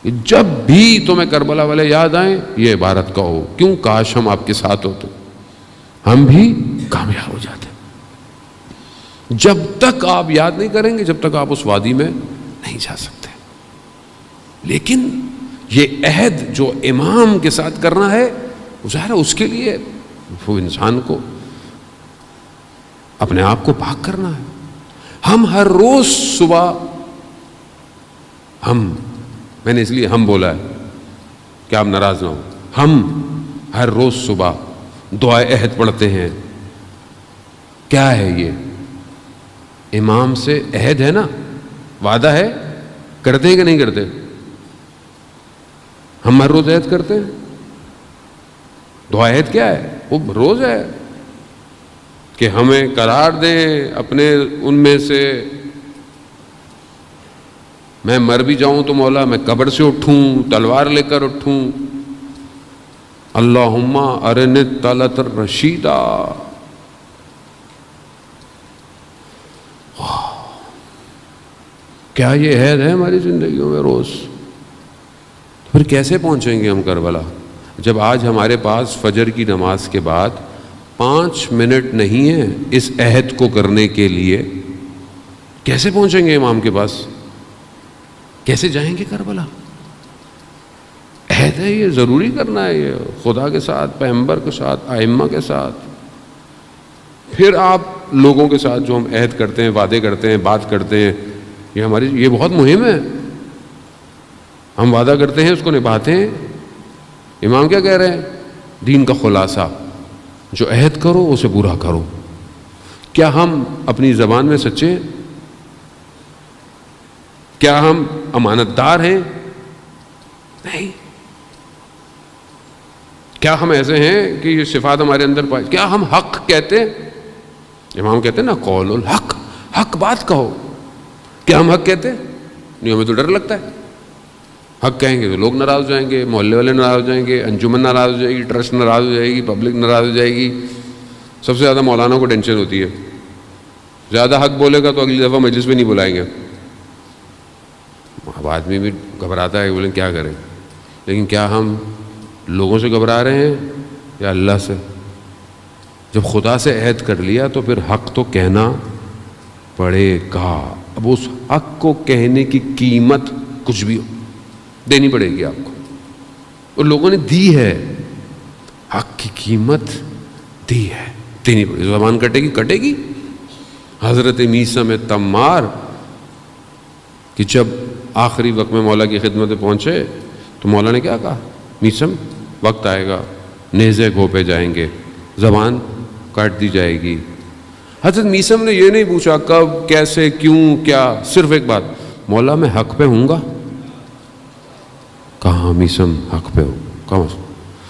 جب بھی تمہیں کربلا والے یاد آئیں یہ عبارت کہو، کیوں کاش ہم آپ کے ساتھ ہوتے، ہم بھی کامیاب ہو جاتے. جب تک آپ یاد نہیں کریں گے، جب تک آپ اس وادی میں نہیں جا سکتے. لیکن یہ عہد جو امام کے ساتھ کرنا ہے، ظاہر ہے اس کے لیے وہ انسان کو اپنے آپ کو پاک کرنا ہے. ہم ہر روز صبح، میں نے اس لیے ہم بولا ہے کہ آپ ناراض نہ ہو، ہم ہر روز صبح دعائے عہد پڑھتے ہیں. کیا ہے یہ؟ امام سے عہد ہے نا، وعدہ ہے. کرتے ہیں کہ نہیں کرتے؟ ہم ہر روز عہد کرتے ہیں. دعا عہد کیا ہے؟ وہ روز ہے کہ ہمیں قرار دیں اپنے ان میں سے. میں مر بھی جاؤں تو مولا میں قبر سے اٹھوں، تلوار لے کر اٹھوں. اللہم ارنی الطلعۃ الرشیدہ. کیا یہ عہد ہے ہماری زندگیوں میں روز؟ پھر کیسے پہنچیں گے ہم کربلا، جب آج ہمارے پاس فجر کی نماز کے بعد 5 منٹ نہیں ہیں اس عہد کو کرنے کے لیے؟ کیسے پہنچیں گے امام کے پاس؟ کیسے جائیں گے کربلا؟ عہد ہے، یہ ضروری کرنا ہے، یہ خدا کے ساتھ، پیغمبر کے ساتھ، ائمہ کے ساتھ. پھر آپ لوگوں کے ساتھ جو ہم عہد کرتے ہیں، وعدے کرتے ہیں، بات کرتے ہیں، یہ بہت مہم ہے. ہم وعدہ کرتے ہیں، اس کو نبھاتے ہیں. امام کیا کہہ رہے ہیں؟ دین کا خلاصہ، جو عہد کرو اسے پورا کرو. کیا ہم اپنی زبان میں سچے ہیں؟ کیا ہم امانت دار ہیں؟ نہیں. کیا ہم ایسے ہیں کہ یہ صفات ہمارے اندر پائے؟ کیا ہم حق کہتے ہیں؟ امام کہتے ہیں نا قول الحق، حق بات کہو. کیا ہم حق کہتے ہیں؟ نہیں، ہمیں تو ڈر لگتا ہے. حق کہیں گے تو لوگ ناراض ہو جائیں گے، محلے والے ناراض ہو جائیں گے، انجمن ناراض ہو جائے گی، ٹرسٹ ناراض ہو جائے گی، پبلک ناراض ہو جائے گی. سب سے زیادہ مولانا کو ٹینشن ہوتی ہے، زیادہ حق بولے گا تو اگلی دفعہ مجلس میں نہیں بلائیں گے. اب آدمی بھی گھبراتا ہے کہ بولیں کیا کریں. لیکن کیا ہم لوگوں سے گھبرا رہے ہیں یا اللہ سے؟ جب خدا سے عہد کر لیا تو پھر حق تو کہنا پڑے گا. اب اس حق کو کہنے کی قیمت کچھ بھی ہو دینی پڑے گی آپ کو، اور لوگوں نے دی ہے. حق کی قیمت دی ہے، دینی پڑے گی. زبان کٹے گی. حضرت میثم تمار کہ جب آخری وقت میں مولا کی خدمت میں پہنچے تو مولا نے کیا کہا؟ میثم وقت آئے گا، نیزے گھوپے جائیں گے، زبان کاٹ دی جائے گی. حضرت میثم نے یہ نہیں پوچھا کب، کیسے، کیوں، کیا، صرف ایک بات، مولا میں حق پہ ہوں گا. کہاں میثم حق پہ ہو؟ کہاں؟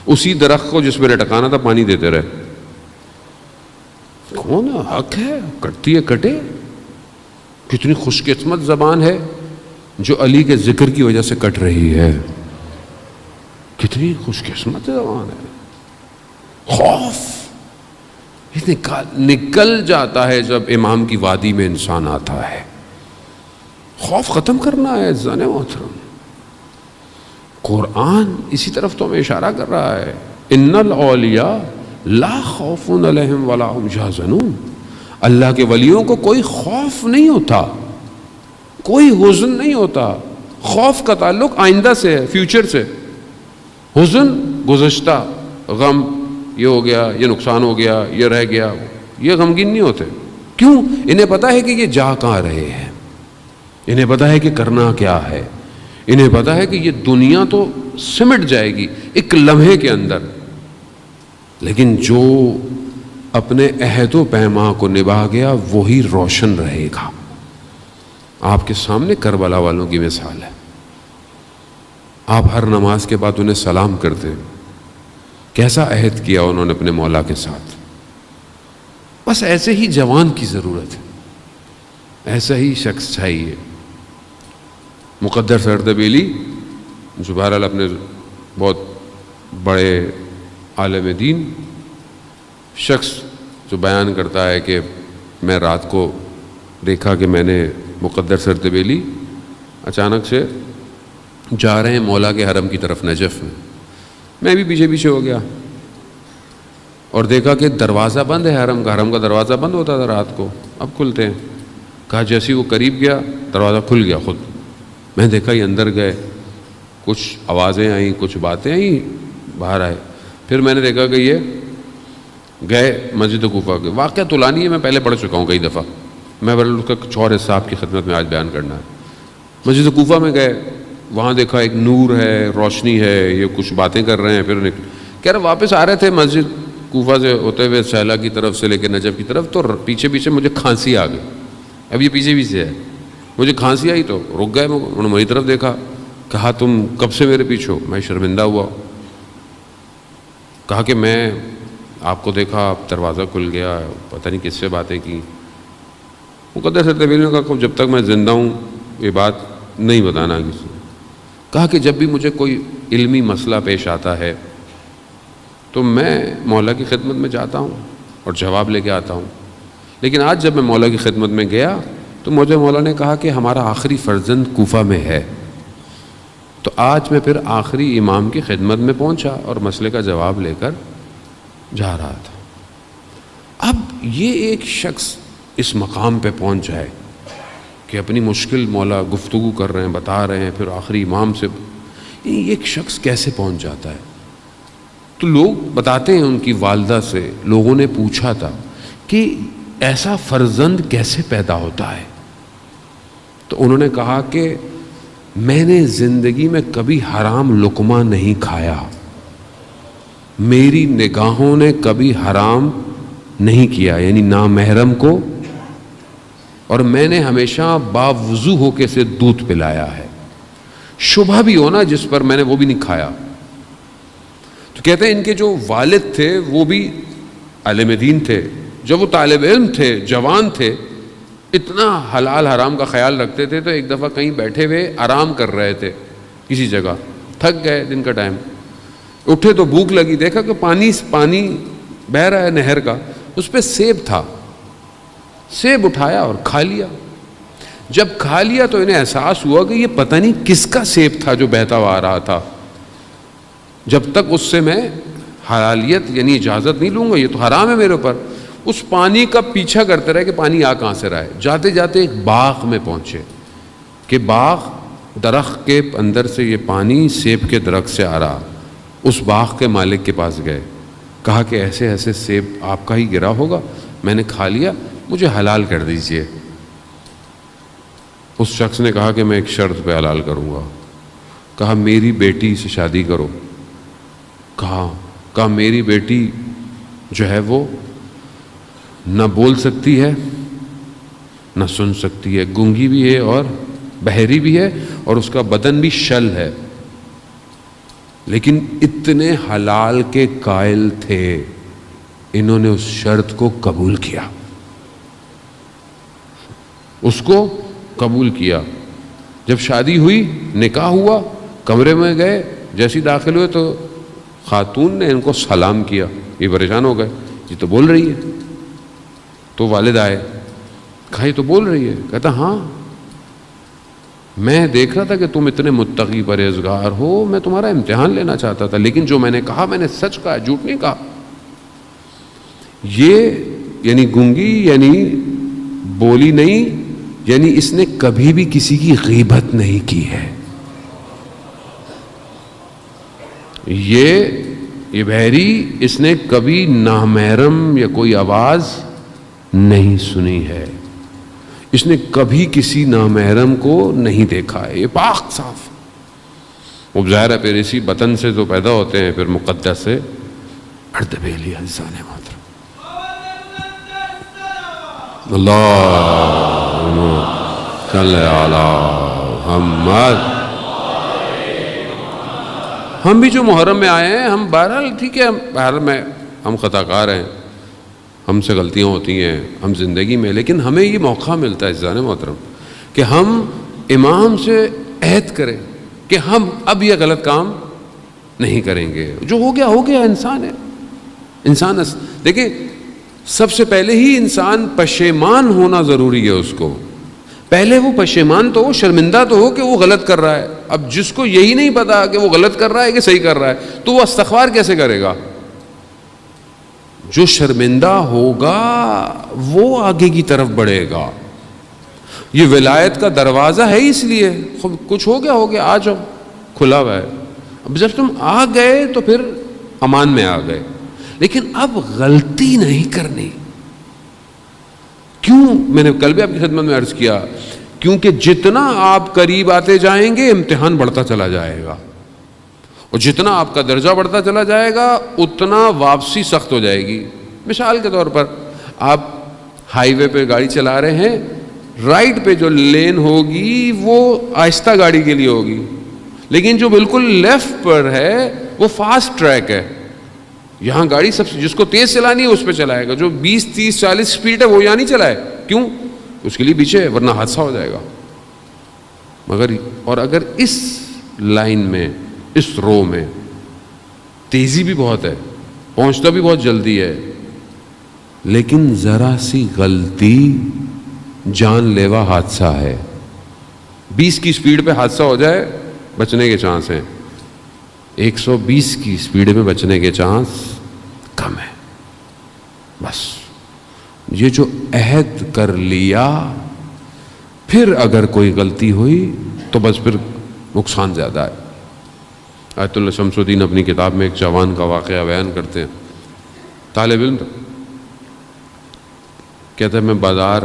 اسی درخت کو جس پہ لٹکانا تھا پانی دیتے رہے. کون حق ہے؟ کٹتی ہے کٹے. کتنی خوش قسمت زبان ہے جو علی کے ذکر کی وجہ سے کٹ رہی ہے. کتنی خوش قسمت زبان ہے. خوف نکل جاتا ہے جب امام کی وادی میں انسان آتا ہے. خوف ختم کرنا ہے عزیزان محترم. قرآن اسی طرف تو ہمیں اشارہ کر رہا ہے. ان الاولیاء لا خوف علیہم ولا هم یحزنون. اللہ کے ولیوں کو کوئی خوف نہیں ہوتا، کوئی حزن نہیں ہوتا. خوف کا تعلق آئندہ سے ہے، فیوچر سے. حزن گزشتہ، غم یہ ہو گیا، یہ نقصان ہو گیا، یہ رہ گیا، یہ غمگین نہیں ہوتے. کیوں؟ انہیں پتا ہے کہ یہ جا کہاں رہے ہیں، انہیں پتا ہے کہ کرنا کیا ہے، انہیں پتا ہے کہ یہ دنیا تو سمٹ جائے گی ایک لمحے کے اندر، لیکن جو اپنے عہد و پیما کو نبھا گیا وہی روشن رہے گا۔ آپ کے سامنے کربلا والوں کی مثال ہے، آپ ہر نماز کے بعد انہیں سلام کرتے ہیں، کیسا عہد کیا انہوں نے اپنے مولا کے ساتھ۔ بس ایسے ہی جوان کی ضرورت ہے، ایسا ہی شخص چاہیے۔ مقدر سردبیلی جو بہرحال اپنے بہت بڑے عالم دین شخص جو بیان کرتا ہے کہ میں رات کو دیکھا کہ میں نے مقدر سردبیلی اچانک سے جا رہے ہیں مولا کے حرم کی طرف نجف میں بھی پیچھے پیچھے ہو گیا اور دیکھا کہ دروازہ بند ہے حرم کا دروازہ بند ہوتا تھا رات کو، اب کھلتے ہیں۔ کہا جیسے وہ قریب گیا دروازہ کھل گیا خود، میں دیکھا یہ اندر گئے، کچھ آوازیں آئیں، کچھ باتیں آئیں، باہر آئے، پھر میں نے دیکھا کہ یہ گئے مسجد کوفہ کے۔ واقعہ طولانی ہے، میں پہلے پڑھ چکا ہوں کئی دفعہ، میں بھر اس کا کچھ اور حصہ آپ کی خدمت میں آج بیان کرنا ہے۔ مسجد کوفہ میں گئے، وہاں دیکھا ایک نور ہے، روشنی ہے، یہ کچھ باتیں کر رہے ہیں، پھر کہہ رہے واپس آ رہے تھے مسجد کوفہ سے ہوتے ہوئے سہلا کی طرف سے لے کے نجف کی طرف، تو پیچھے پیچھے مجھے کھانسی آ گئی، اب یہ پیچھے پیچھے ہے، مجھے کھانسی آئی تو رک گئے، انہوں نے میری طرف دیکھا، کہا تم کب سے میرے پیچھے ہو؟ میں شرمندہ ہوا، کہا کہ میں آپ کو دیکھا، آپ دروازہ کھل گیا، پتہ نہیں کس سے باتیں کی۔ مقدس سردبیلی نے کہا جب تک میں زندہ ہوں یہ بات نہیں بتانا کسی کو۔ کہا کہ جب بھی مجھے کوئی علمی مسئلہ پیش آتا ہے تو میں مولا کی خدمت میں جاتا ہوں اور جواب لے کے آتا ہوں، لیکن آج جب میں مولا کی خدمت میں گیا تو مجھے مولا نے کہا کہ ہمارا آخری فرزند کوفہ میں ہے، تو آج میں پھر آخری امام کی خدمت میں پہنچا اور مسئلے کا جواب لے کر جا رہا تھا۔ اب یہ ایک شخص اس مقام پہ پہنچ جائے کہ اپنی مشکل مولا گفتگو کر رہے ہیں، بتا رہے ہیں، پھر آخری امام سے، یہ ایک شخص کیسے پہنچ جاتا ہے؟ تو لوگ بتاتے ہیں ان کی والدہ سے لوگوں نے پوچھا تھا کہ ایسا فرزند کیسے پیدا ہوتا ہے، تو انہوں نے کہا کہ میں نے زندگی میں کبھی حرام لقمہ نہیں کھایا، میری نگاہوں نے کبھی حرام نہیں کیا، یعنی نامحرم کو، اور میں نے ہمیشہ باوضو ہو کے اسے دودھ پلایا ہے، شبہ بھی ہونا جس پر میں نے وہ بھی نہیں کھایا۔ تو کہتے ہیں ان کے جو والد تھے وہ بھی عالم دین تھے، جب وہ طالب علم تھے، جوان تھے، اتنا حلال حرام کا خیال رکھتے تھے، تو ایک دفعہ کہیں بیٹھے ہوئے آرام کر رہے تھے کسی جگہ، تھک گئے، دن کا ٹائم، اٹھے تو بھوک لگی، دیکھا کہ پانی بہہ رہا ہے نہر کا، اس پہ سیب تھا، سیب اٹھایا اور کھا لیا۔ جب کھا لیا تو انہیں احساس ہوا کہ یہ پتہ نہیں کس کا سیب تھا جو بہتا ہوا آ رہا تھا، جب تک اس سے میں حلالیت یعنی اجازت نہیں لوں گا، یہ تو حرام ہے میرے اوپر۔ اس پانی کا پیچھا کرتے رہے کہ پانی آ کہاں سے رہا ہے، جاتے جاتے ایک باغ میں پہنچے کہ باغ درخت کے اندر سے یہ پانی سیب کے درخت سے آ رہا۔ اس باغ کے مالک کے پاس گئے، کہا کہ ایسے ایسے سیب آپ کا ہی گرا ہوگا، میں نے کھا لیا، مجھے حلال کر دیجئے۔ اس شخص نے کہا کہ میں ایک شرط پہ حلال کروں گا۔ کہا میری بیٹی سے شادی کرو۔ کہا میری بیٹی جو ہے وہ نہ بول سکتی ہے نہ سن سکتی ہے، گونگی بھی ہے اور بہری بھی ہے، اور اس کا بدن بھی شل ہے، لیکن اتنے حلال کے قائل تھے، انہوں نے اس شرط کو قبول کیا، اس کو قبول کیا۔ جب شادی ہوئی، نکاح ہوا، کمرے میں گئے، جیسے داخل ہوئے تو خاتون نے ان کو سلام کیا، یہ پریشان ہو گئے، یہ تو بول رہی ہے۔ تو والد آئے، کہا یہ تو بول رہی ہے۔ کہتا ہاں، میں دیکھ رہا تھا کہ تم اتنے متقی پرہیزگار ہو، میں تمہارا امتحان لینا چاہتا تھا، لیکن جو میں نے کہا میں نے سچ کہا، جھوٹ نہیں کہا۔ یہ یعنی گونگی، یعنی بولی نہیں، یعنی اس نے کبھی بھی کسی کی غیبت نہیں کی ہے، یہ بہری، اس نے کبھی نامحرم یا کوئی آواز نہیں سنی ہے، اس نے کبھی کسی نامحرم کو نہیں دیکھا ہے، یہ پاک صاف۔ اب ظاہر ہے پھر اسی بطن سے تو پیدا ہوتے ہیں، پھر مقدس سے اردبیلی عزیزان محترم۔ اللہم صلی علی محمد۔ ہم بھی جو محرم میں آئے ہیں، ہم بہرحال ٹھیک ہے، بہرحال میں ہم خطا کار ہیں، ہم سے غلطیاں ہوتی ہیں ہم زندگی میں، لیکن ہمیں یہ موقع ملتا ہے عزیزان محترم کہ ہم امام سے عہد کریں کہ ہم اب یہ غلط کام نہیں کریں گے۔ جو ہو گیا انسان ہے، انسان دیکھیں سب سے پہلے ہی انسان پشیمان ہونا ضروری ہے اس کو۔ پہلے وہ پشیمان تو ہو، شرمندہ تو ہو کہ وہ غلط کر رہا ہے۔ اب جس کو یہی نہیں پتا کہ وہ غلط کر رہا ہے کہ صحیح کر رہا ہے تو وہ استغفار کیسے کرے گا؟ جو شرمندہ ہوگا وہ آگے کی طرف بڑھے گا۔ یہ ولایت کا دروازہ ہے، اس لیے کچھ ہو گیا آ جاؤ، کھلا ہوا ہے۔ اب جب تم آ گئے تو پھر امان میں آ گئے، لیکن اب غلطی نہیں کرنی۔ کیوں؟ میں نے کل بھی آپ کی خدمت میں عرض کیا، کیونکہ جتنا آپ قریب آتے جائیں گے امتحان بڑھتا چلا جائے گا، اور جتنا آپ کا درجہ بڑھتا چلا جائے گا اتنا واپسی سخت ہو جائے گی۔ مثال کے طور پر آپ ہائی وے پہ گاڑی چلا رہے ہیں، رائٹ پہ جو لین ہوگی وہ آہستہ گاڑی کے لیے ہوگی، لیکن جو بالکل لیفٹ پر ہے وہ فاسٹ ٹریک ہے۔ یہاں گاڑی سب سے جس کو تیز چلانی ہے اس پہ چلائے گا، جو 20 30 40 سپیڈ ہے وہ یہاں نہیں چلائے۔ کیوں؟ اس کے لیے پیچھے ہے، ورنہ حادثہ ہو جائے گا۔ اور اگر اس لائن میں، اس رو میں تیزی بھی بہت ہے، پہنچتا بھی بہت جلدی ہے، لیکن ذرا سی غلطی جان لیوا حادثہ ہے۔ 20 کی سپیڈ پہ حادثہ ہو جائے بچنے کے چانس ہیں، 120 کی سپیڈ میں بچنے کے چانس کم ہے۔ بس یہ جو عہد کر لیا، پھر اگر کوئی غلطی ہوئی تو بس پھر نقصان زیادہ ہے۔ آیت اللہ شمس الدین اپنی کتاب میں ایک جوان کا واقعہ بیان کرتے ہیں۔ طالب علم کہتا ہے میں بازار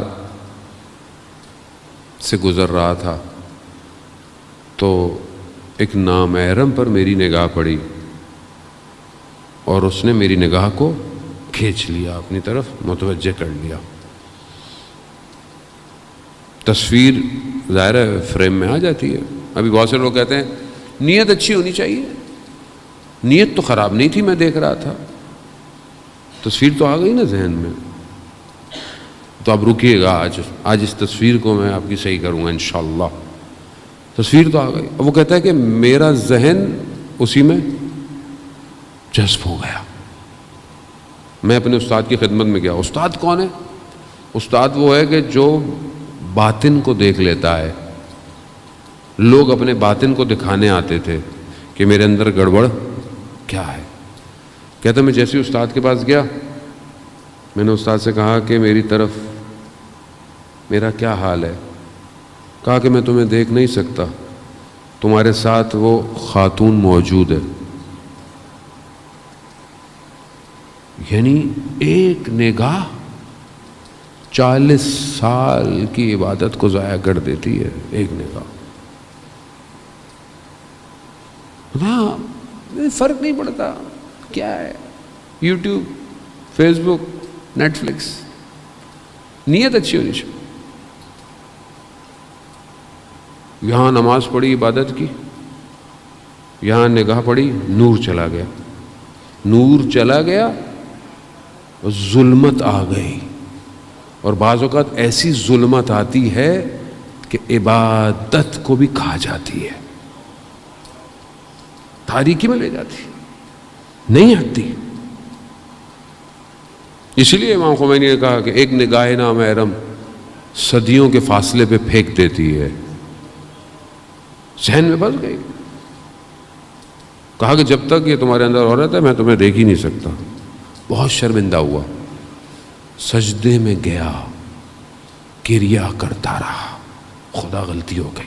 سے گزر رہا تھا تو ایک نامحرم پر میری نگاہ پڑی اور اس نے میری نگاہ کو کھینچ لیا، اپنی طرف متوجہ کر لیا۔ تصویر ظاہر ہے فریم میں آ جاتی ہے۔ ابھی بہت سے لوگ کہتے ہیں نیت اچھی ہونی چاہیے، نیت تو خراب نہیں تھی، میں دیکھ رہا تھا، تصویر تو آ گئی نا ذہن میں۔ تو آپ رکیے گا، آج اس تصویر کو میں آپ کی صحیح کروں گا انشاءاللہ۔ تصویر تو آ گئی، اب وہ کہتا ہے کہ میرا ذہن اسی میں جذب ہو گیا۔ میں اپنے استاد کی خدمت میں گیا۔ استاد کون ہے؟ استاد وہ ہے کہ جو باطن کو دیکھ لیتا ہے۔ لوگ اپنے باطن کو دکھانے آتے تھے کہ میرے اندر گڑبڑ کیا ہے۔ کہتا میں جیسے استاد کے پاس گیا، میں نے استاد سے کہا کہ میری طرف میرا کیا حال ہے؟ کہا کہ میں تمہیں دیکھ نہیں سکتا، تمہارے ساتھ وہ خاتون موجود ہے۔ یعنی ایک نگاہ 40 سال کی عبادت کو ضائع کر دیتی ہے، ایک نگاہ۔ ہاں فرق نہیں پڑتا کیا ہے، یوٹیوب، فیس بک، نیٹ فلکس، نیت اچھی ہونی چاہیے۔ یہاں نماز پڑھی عبادت کی، یہاں نگاہ پڑھی، نور چلا گیا، نور چلا گیا، ظلمت آ گئی۔ اور بعض اوقات ایسی ظلمت آتی ہے کہ عبادت کو بھی کھا جاتی ہے، تاریکی میں لے جاتی، نہیں ہٹتی۔ اسی لیے امام خمینی نے کہا کہ ایک نگاہ نامحرم صدیوں کے فاصلے پہ پھینک دیتی ہے۔ ذہن میں بس گئی، کہا کہ جب تک یہ تمہارے اندر ہو رہا تھا میں تمہیں دیکھ ہی نہیں سکتا۔ بہت شرمندہ ہوا، سجدے میں گیا، کریا کرتا رہا، خدا غلطی ہو گئی،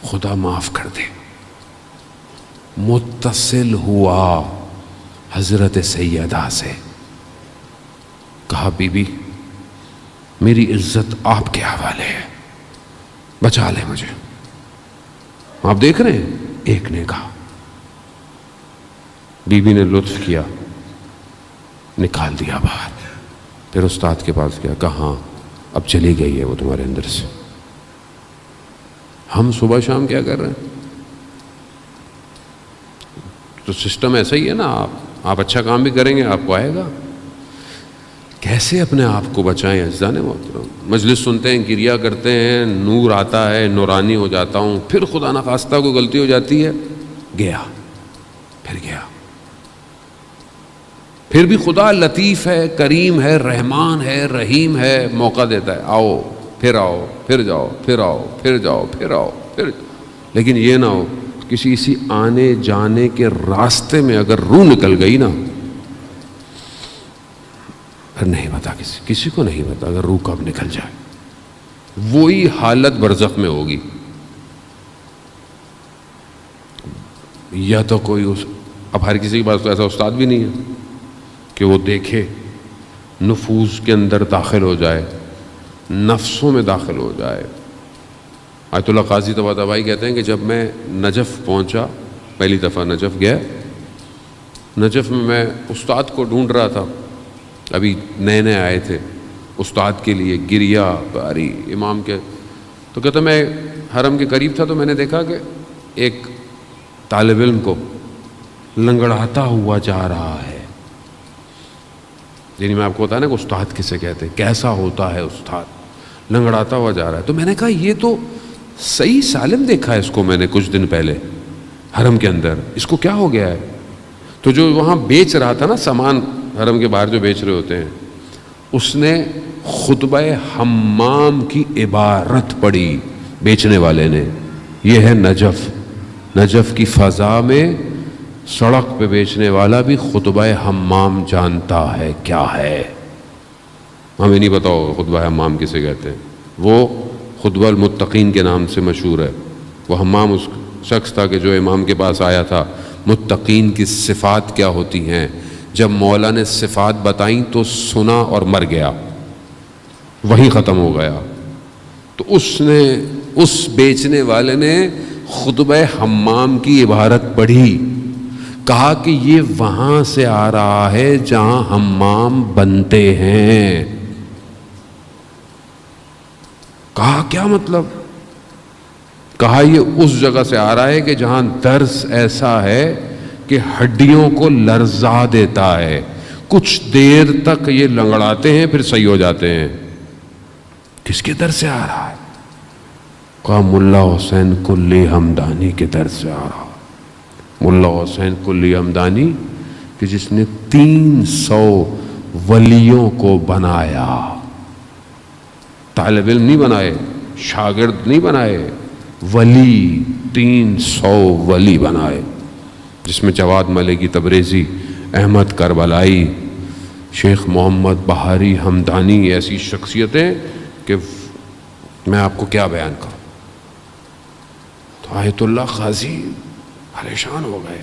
خدا معاف کر دے۔ متصل ہوا حضرت سیدہ سے، کہا بی بی میری عزت آپ کے حوالے ہے، بچا لے مجھے۔ آپ دیکھ رہے ہیں، ایک نے کہا، بی بی نے لطف کیا، نکال دیا باہر، پھر استاد کے پاس گیا، کہا ہاں اب چلی گئی ہے وہ تمہارے اندر سے۔ ہم صبح شام کیا کر رہے ہیں؟ تو سسٹم ایسا ہی ہے نا، آپ اچھا کام بھی کریں گے آپ کو آئے گا۔ کیسے اپنے آپ کو بچائیں عزیزان محترم؟ مجلس سنتے ہیں، گریا کرتے ہیں، نور آتا ہے، نورانی ہو جاتا ہوں، پھر خدا نخواستہ کوئی غلطی ہو جاتی ہے، گیا، پھر گیا۔ پھر بھی خدا لطیف ہے، کریم ہے، رحمان ہے، رحیم ہے، موقع دیتا ہے، آؤ، پھر جاؤ، پھر آؤ، پھر جاؤ، پھر آؤ، پھر جاؤ۔ لیکن یہ نہ ہو کسی آنے جانے کے راستے میں اگر روح نکل گئی نا، پھر نہیں پتا، کسی کو نہیں پتا اگر روح کب نکل جائے، وہی حالت برزخ میں ہوگی۔ یا تو کوئی اب ہر کسی کے پاس تو ایسا استاد بھی نہیں ہے کہ وہ دیکھے، نفوس کے اندر داخل ہو جائے، نفسوں میں داخل ہو جائے۔ آیت اللہ قاضی طباطبائی کہتے ہیں کہ جب میں نجف پہنچا، پہلی دفعہ نجف گیا، نجف میں استاد کو ڈھونڈ رہا تھا، ابھی نئے نئے آئے تھے، استاد کے لیے گریا باری امام کے، تو کہتا میں حرم کے قریب تھا تو میں نے دیکھا کہ ایک طالب علم کو لنگڑاتا ہوا جا رہا ہے۔ یعنی میں آپ کو بتایا نا کہ استاد کسے کہتے ہیں، کیسا ہوتا ہے استاد، لنگڑاتا ہوا جا رہا ہے۔ تو میں نے کہا یہ تو صحیح سالم دیکھا ہے اس کو میں نے کچھ دن پہلے حرم کے اندر، اس کو کیا ہو گیا ہے؟ تو جو وہاں بیچ رہا تھا نا سامان، حرم کے باہر جو بیچ رہے ہوتے ہیں، اس نے خطبہ حمام کی عبارت پڑھی بیچنے والے نے۔ یہ ہے نجف، نجف کی فضا میں سڑک پہ بیچنے والا بھی خطبہ حمام جانتا ہے کیا ہے۔ ہمیں نہیں پتا ہوگا خطبہ حمام کسے کہتے ہیں، وہ خطبہ المتقین کے نام سے مشہور ہے۔ وہ حمام اس شخص تھا کہ جو امام کے پاس آیا تھا، متقین کی صفات کیا ہوتی ہیں، جب مولا نے صفات بتائیں تو سنا اور مر گیا، وہیں ختم ہو گیا۔ تو اس بیچنے والے نے خطبہ حمام کی عبارت پڑھی، کہا کہ یہ وہاں سے آ رہا ہے جہاں حمام بنتے ہیں۔ کہا کیا مطلب؟ کہا یہ اس جگہ سے آ رہا ہے کہ جہاں درس ایسا ہے کہ ہڈیوں کو لرزا دیتا ہے، کچھ دیر تک یہ لنگڑاتے ہیں پھر صحیح ہو جاتے ہیں۔ کس کے در سے آ رہا ہے؟ کہا ملا حسین کلی ہمدانی کے در سے آ رہا۔ ملا حسین کلی ہمدانی کہ جس نے 300 ولیوں کو بنایا، طالب علم نہیں بنائے، شاگرد نہیں بنائے، ولی 300 ولی بنائے، جس میں جواد ملکی تبریزی، احمد کربلائی، شیخ محمد بہاری ہمدانی، ایسی شخصیتیں کہ میں آپ کو کیا بیان کروں۔ تو آیت اللہ قاضی پریشان ہو گئے۔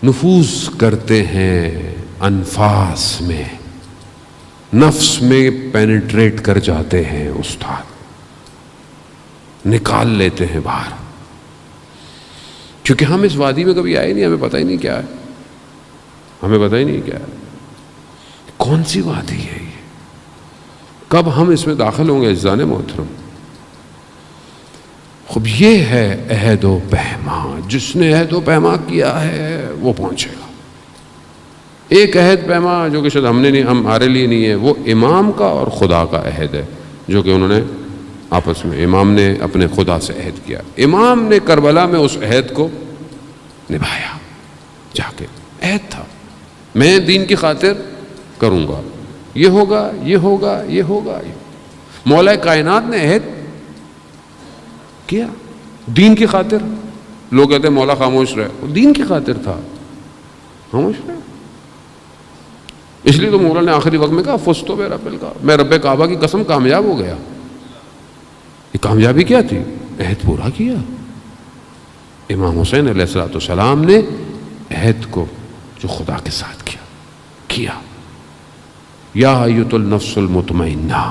نفوذ کرتے ہیں انفاس میں، نفس میں پینیٹریٹ کر جاتے ہیں استاد، نکال لیتے ہیں باہر، کیونکہ ہم اس وادی میں کبھی آئے نہیں، ہمیں پتہ ہی نہیں کیا ہے، ہمیں پتہ ہی نہیں کیا ہے، کون سی وادی ہے یہ، کب ہم اس میں داخل ہوں گے عزیزان محترم۔ خب یہ ہے عہد و پیما، جس نے عہد و پیما کیا ہے وہ پہنچے گا۔ ایک عہد پیما جو کہ شاید ہمارے لیے نہیں ہے، وہ امام کا اور خدا کا عہد ہے، جو کہ انہوں نے آپس میں، امام نے اپنے خدا سے عہد کیا، امام نے کربلا میں اس عہد کو نبھایا، جا کے عہد تھا میں دین کی خاطر کروں گا، یہ ہوگا، یہ ہوگا، یہ ہوگا۔ مولا کائنات نے عہد کیا دین کی خاطر۔ لوگ کہتے ہیں مولا خاموش رہے، وہ دین کی خاطر تھا، خاموش رہے۔ اس لیے تو مولا نے آخری وقت میں کہا فزتو برب الکعبہ، میں رب کعبہ کی قسم کامیاب ہو گیا۔ یہ کامیابی کیا تھی؟ عہد پورا کیا۔ امام حسین علیہ السلام نے عہد کو جو خدا کے ساتھ کیا۔ یا ایۃ النفس المطمئنہ،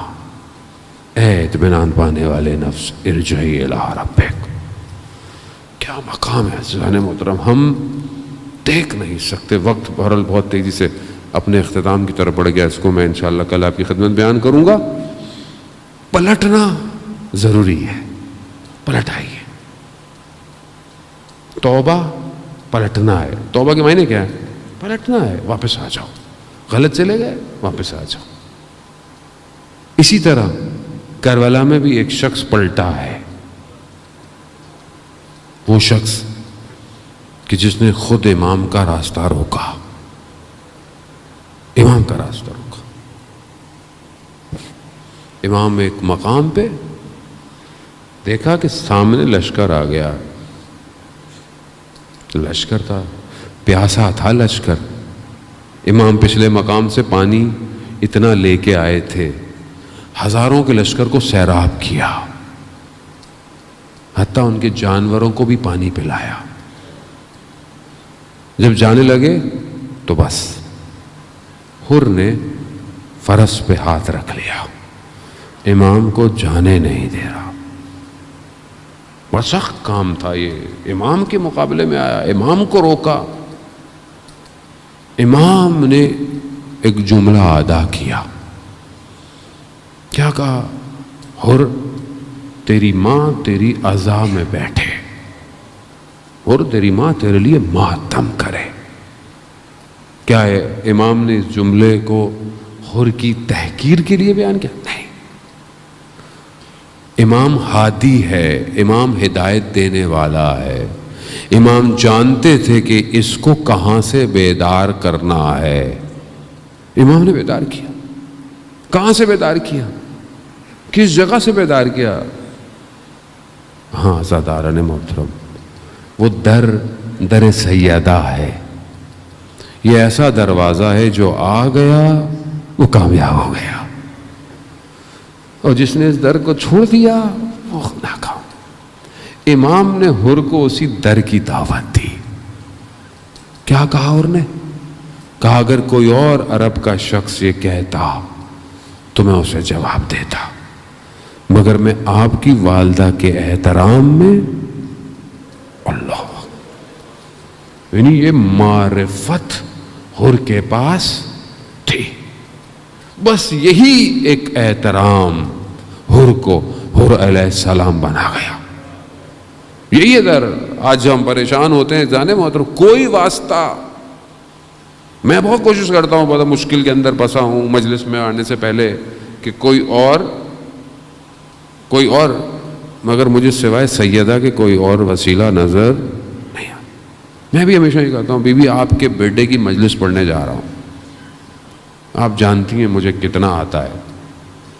اے اطمینان پانے والے نفس، ارجعی الی ربک. کیا مقام ہے عزیزان محترم، ہم دیکھ نہیں سکتے. وقت بہرحال بہت تیزی سے اپنے اختتام کی طرف بڑھ گیا، اس کو میں انشاءاللہ کل آپ کی خدمت بیان کروں گا. پلٹنا ضروری ہے، پلٹ آئیے. توبہ پلٹنا ہے. توبہ کے معنی کیا ہے؟ پلٹنا ہے، واپس آ جاؤ. غلط چلے گئے، واپس آ جاؤ. اسی طرح کربلا میں بھی ایک شخص پلٹا ہے، وہ شخص کہ جس نے خود امام کا راستہ روکا. امام کا راستہ روکا. امام ایک مقام پہ دیکھا کہ سامنے لشکر آ گیا. لشکر تھا، پیاسا تھا لشکر. امام پچھلے مقام سے پانی اتنا لے کے آئے تھے، ہزاروں کے لشکر کو سیراب کیا، حتیٰ ان کے جانوروں کو بھی پانی پلایا. جب جانے لگے تو بس حر نے فرس پہ ہاتھ رکھ لیا، امام کو جانے نہیں دے رہا. بڑا سخت کام تھا یہ. امام کے مقابلے میں آیا، امام کو روکا. امام نے ایک جملہ ادا کیا. کیا کہا؟ حر تیری ماں تیری عزا میں بیٹھے، حر تیری ماں تیرے لیے ماتم کرے. کیا ہے امام نے اس جملے کو حر کی تحقیر کے لیے بیان کیا؟ نہیں. امام ہادی ہے، امام ہدایت دینے والا ہے. امام جانتے تھے کہ اس کو کہاں سے بیدار کرنا ہے. امام نے بیدار کیا. کہاں سے بیدار کیا؟ کس جگہ سے بیدار کیا؟ ہاں عزاداران محترم، وہ در سیدہ ہے. یہ ایسا دروازہ ہے جو آ گیا وہ کامیاب ہو گیا، اور جس نے اس در کو چھوڑ دیا وہ ناکام. امام نے حر کو اسی در کی دعوت دی. کیا کہا حر نے؟ کہا اگر کوئی اور عرب کا شخص یہ کہتا تو میں اسے جواب دیتا، مگر میں آپ کی والدہ کے احترام میں، اللہ، یعنی یہ معرفت حر کے پاس تھی. بس یہی ایک احترام حر کو حر علیہ السلام بنا گیا. یہی ادھر آج ہم پریشان ہوتے ہیں جانے محترم، کوئی واسطہ. میں بہت کوشش کرتا ہوں، بہت مشکل کے اندر پھنسا ہوں مجلس میں آنے سے پہلے، کہ کوئی اور مگر مجھے سوائے سیدہ کے کوئی اور وسیلہ نظر نہیں آتا. میں بھی ہمیشہ یہ کہتا ہوں، بی بی آپ کے بیٹے کی مجلس پڑھنے جا رہا ہوں، آپ جانتی ہیں مجھے کتنا آتا ہے،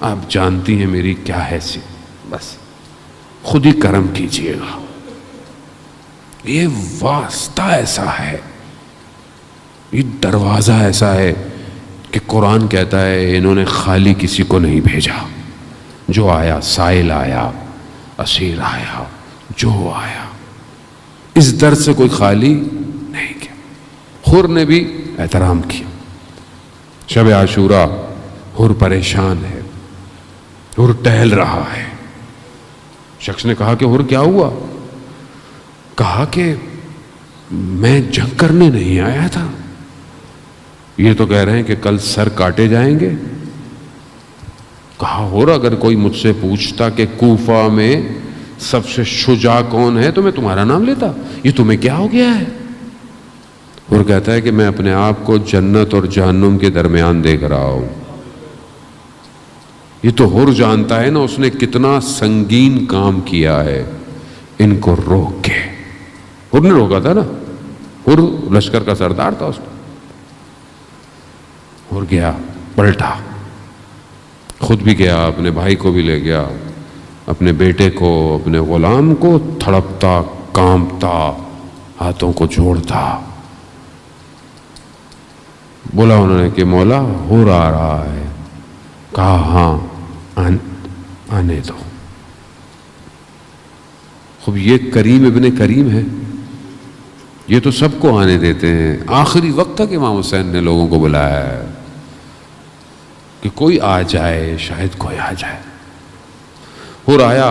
آپ جانتی ہیں میری کیا حیثیت، بس خود ہی کرم کیجئے گا. یہ واسطہ ایسا ہے، یہ دروازہ ایسا ہے کہ قرآن کہتا ہے انہوں نے خالی کسی کو نہیں بھیجا. جو آیا، سائل آیا، اسیر آیا، جو آیا، اس در سے کوئی خالی نہیں کیا. حر نے بھی احترام کیا. شب عاشوراء حر پریشان ہے، حر ٹہل رہا ہے. شخص نے کہا کہ حر کیا ہوا؟ کہا کہ میں جنگ کرنے نہیں آیا تھا، یہ تو کہہ رہے ہیں کہ کل سر کاٹے جائیں گے. کہا حر اگر کوئی مجھ سے پوچھتا کہ کوفہ میں سب سے شجاع کون ہے تو میں تمہارا نام لیتا، یہ تمہیں کیا ہو گیا ہے؟ حر کہتا ہے کہ میں اپنے آپ کو جنت اور جہنم کے درمیان دیکھ رہا ہوں. یہ تو حر جانتا ہے نا اس نے کتنا سنگین کام کیا ہے ان کو روک کے. حر نے روکا تھا نا، حر لشکر کا سردار تھا اس کو. حر گیا، پلٹا، خود بھی گیا، اپنے بھائی کو بھی لے گیا، اپنے بیٹے کو، اپنے غلام کو، تھڑپتا، کانپتا، ہاتھوں کو جوڑتا. بولا انہوں نے کہ مولا حر آ رہا ہے. کہا ہاں آنے دو. خوب یہ کریم ابن کریم ہے، یہ تو سب کو آنے دیتے ہیں. آخری وقت تک امام حسین نے لوگوں کو بلایا ہے. کہ کوئی آ جائے، شاید کوئی آ جائے۔ حر آیا،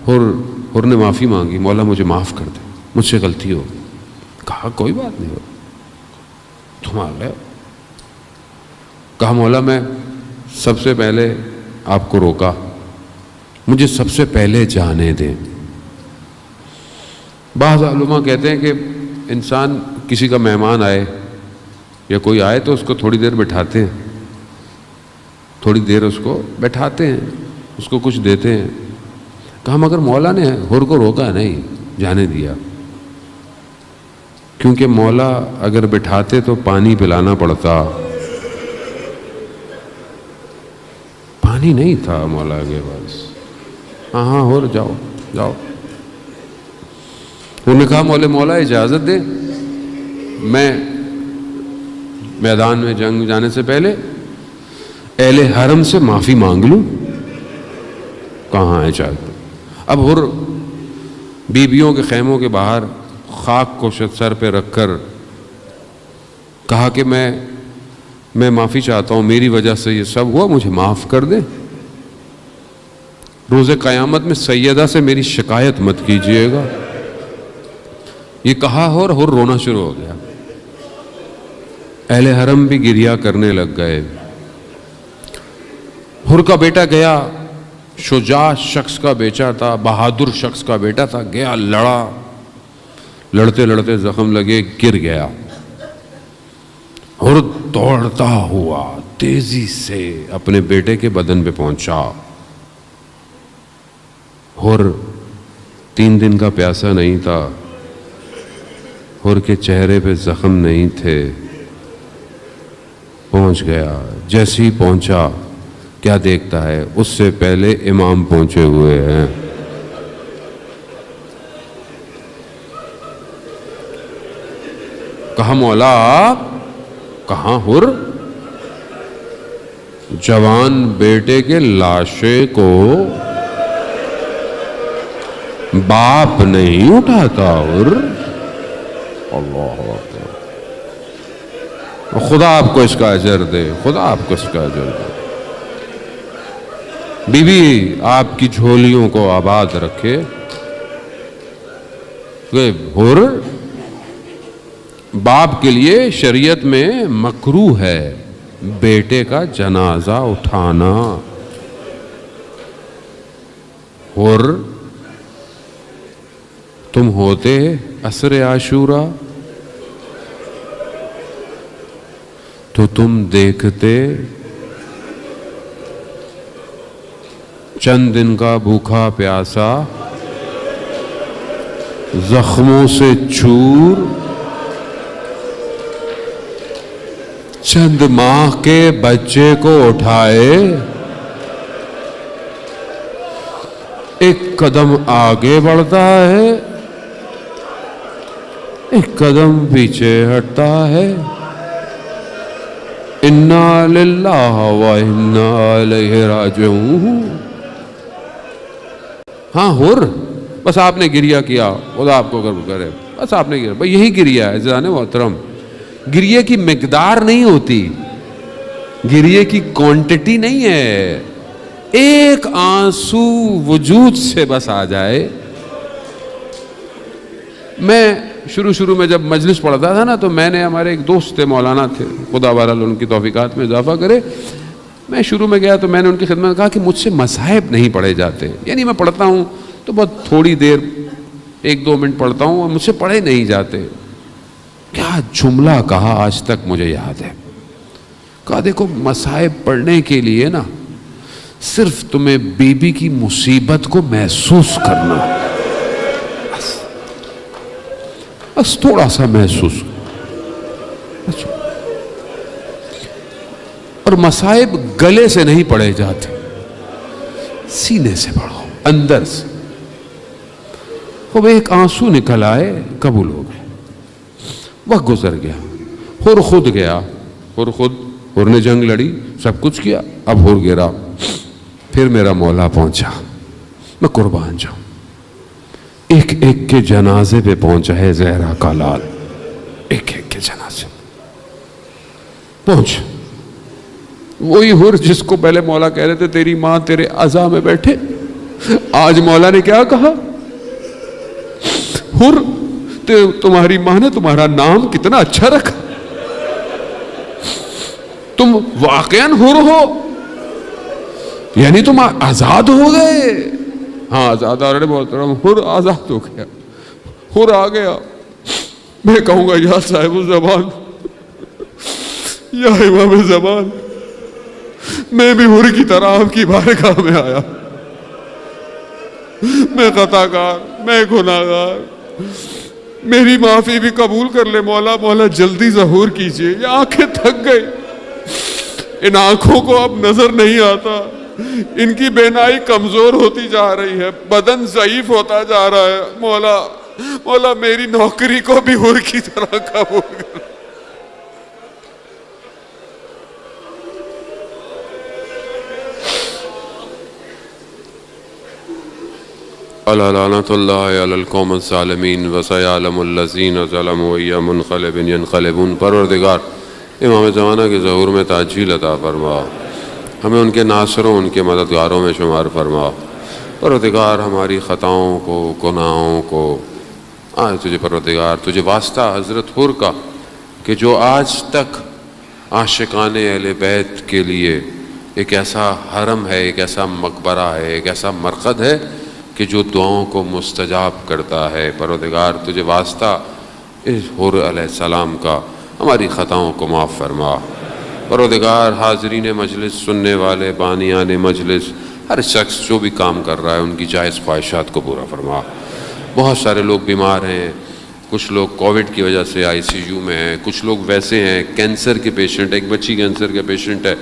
حر نے معافی مانگی، مولا مجھے معاف کر دے، مجھ سے غلطی ہو گئی۔ کہا کوئی بات نہیں ہو، تم آ گئے۔ کہا مولا میں سب سے پہلے آپ کو روکا، مجھے سب سے پہلے جانے دیں۔ بعض علماء کہتے ہیں کہ انسان کسی کا مہمان آئے یا کوئی آئے تو اس کو تھوڑی دیر بٹھاتے ہیں، تھوڑی دیر اس کو بیٹھاتے ہیں، اس کو کچھ دیتے ہیں۔ کہا مگر مولا نے حر کو روکا نہیں، جانے دیا، کیونکہ مولا اگر بٹھاتے تو پانی پلانا پڑتا، پانی نہیں تھا مولا کے پاس۔ ہاں حر جاؤ جاؤ۔ انہوں نے کہا مولا اجازت دے، میں میدان میں جنگ جانے سے پہلے اہل حرم سے معافی مانگ لوں۔ کہاں ہے اجازت؟ اب حر بیویوں کے خیموں کے باہر خاک کو سر پہ رکھ کر کہا کہ میں معافی چاہتا ہوں، میری وجہ سے یہ سب ہوا، مجھے معاف کر دیں۔ روز قیامت میں سیدہ سے میری شکایت مت کیجیے گا۔ یہ کہا اور حر رونا شروع ہو گیا۔ اہل حرم بھی گریہ کرنے لگ گئے۔ حر کا بیٹا گیا، شجاع شخص کا بیٹا تھا، بہادر شخص کا بیٹا تھا، گیا لڑا، لڑتے لڑتے زخم لگے، گر گیا۔ حر دوڑتا ہوا تیزی سے اپنے بیٹے کے بدن پہ پہنچا۔ حر 3 دن کا پیاسا نہیں تھا، حر کے چہرے پہ زخم نہیں تھے۔ پہنچ گیا، جیسے ہی پہنچا کیا دیکھتا ہے؟ اس سے پہلے امام پہنچے ہوئے ہیں۔ کہا مولا آپ کہاں؟ حر جوان بیٹے کے لاشے کو باپ نہیں اٹھاتا۔ حر اللہ اکبر، خدا آپ کو اس کا اجر دے، خدا آپ کو اس کا اجر دے، بی بی آپ کی جھولیوں کو آباد رکھے۔ کہ حر باپ کے لیے شریعت میں مکروہ ہے بیٹے کا جنازہ اٹھانا۔ حر تم ہوتے عصر عاشورہ تو تم دیکھتے چند دن کا بھوکا پیاسا زخموں سے چور، چند ماہ کے بچے کو اٹھائے، ایک قدم آگے بڑھتا ہے، ایک قدم پیچھے ہٹتا ہے۔ انا للہ و انا الیہ راجعون۔ ہاں حر بس آپ نے گریہ کیا، خدا آپ کو قبول کرے، بس آپ نے گریہ، بھئی یہی گریہ ہے عزیزان محترم۔ گریہ کی مقدار نہیں ہوتی، گریہ کی کوانٹٹی نہیں ہے، ایک آنسو وجود سے بس آ جائے۔ میں شروع میں جب مجلس پڑھتا تھا نا تو میں نے، ہمارے ایک دوست تھے مولانا تھے، خدا بہرحال ان کی توفیقات میں اضافہ کرے، میں شروع میں گیا تو میں نے ان کی خدمت میں کہا کہ مجھ سے مذاہب نہیں پڑھے جاتے، یعنی میں پڑھتا ہوں تو بہت تھوڑی دیر 1-2 منٹ پڑھتا ہوں اور مجھ سے پڑھے نہیں جاتے۔ کیا جملہ کہا آج تک مجھے یاد ہے، کہا دیکھو مذاہب پڑھنے کے لیے نا صرف تمہیں بی بی کی مصیبت کو محسوس کرنا، بس تھوڑا سا محسوس، اور مصائب گلے سے نہیں پڑھے جاتے، سینے سے پڑھو، اندر سے۔ وہ ایک آنسو نکل آئے، قبول ہو گئے، وقت گزر گیا، حر خود گیا، حر نے جنگ لڑی، سب کچھ کیا، اب حر گرا، پھر میرا مولا پہنچا، میں قربان جاؤں، ایک ایک کے جنازے پہ پہنچا ہے زہرا کا لال، ایک ایک کے جنازے پہنچ، وہی حر جس کو پہلے مولا کہہ رہے تھے تیری ماں تیرے اعضاء میں بیٹھے، آج مولا نے کیا کہا؟ حر، تمہاری ماں نے تمہارا نام کتنا اچھا رکھا، تم واقعاً حر ہو، یعنی تم آزاد ہو گئے۔ ہاں آزاد، محترم حر آزاد ہو گیا، حر آ گیا۔ میں کہوں گا یا صاحب الزمان، یا امام زمان، میں بھی حر کی طرح آپ کی بارگاہ میں آیا، میں خطا کار، میں گناہ گار، میری معافی بھی قبول کر لے مولا۔ مولا جلدی ظہور کیجئے، یہ آنکھیں تھک گئی، ان آنکھوں کو اب نظر نہیں آتا، ان کی بینائی کمزور ہوتی جا رہی ہے، بدن ضعیف ہوتا جا رہا ہے۔ مولا مولا میری نوکری کو بھی حر کی طرح قبول کر۔ الا لعنۃ اللہ علی القوم الظالمین وسیعلم الذین ظلموا ای منقلب ینقلبون۔ پروردگار امام زمانہ کے ظہور میں تعجیل عطا فرما، ہمیں ان کے ناصروں، ان کے مددگاروں میں شمار فرما۔ پروردگار ہماری خطاؤں کو، گناہوں کو آج تجھے پروردگار، تجھے واسطہ حضرت حر کا کہ جو آج تک عاشقان اہل بیت کے لیے ایک ایسا حرم ہے، ایک ایسا مقبرہ ہے، ایک ایسا مرقد ہے کہ جو دعاؤں کو مستجاب کرتا ہے۔ پروردگار تجھے واسطہ اس حر علیہ السلام کا ہماری خطاؤں کو معاف فرما۔ پروردگار حاضرین مجلس، سننے والے، بانیان مجلس، ہر شخص جو بھی کام کر رہا ہے ان کی جائز خواہشات کو پورا فرما۔ بہت سارے لوگ بیمار ہیں، کچھ لوگ کووڈ کی وجہ سے ICU میں ہیں، کچھ لوگ ویسے ہیں کینسر کے پیشنٹ، ایک بچی کینسر کے پیشنٹ ہے،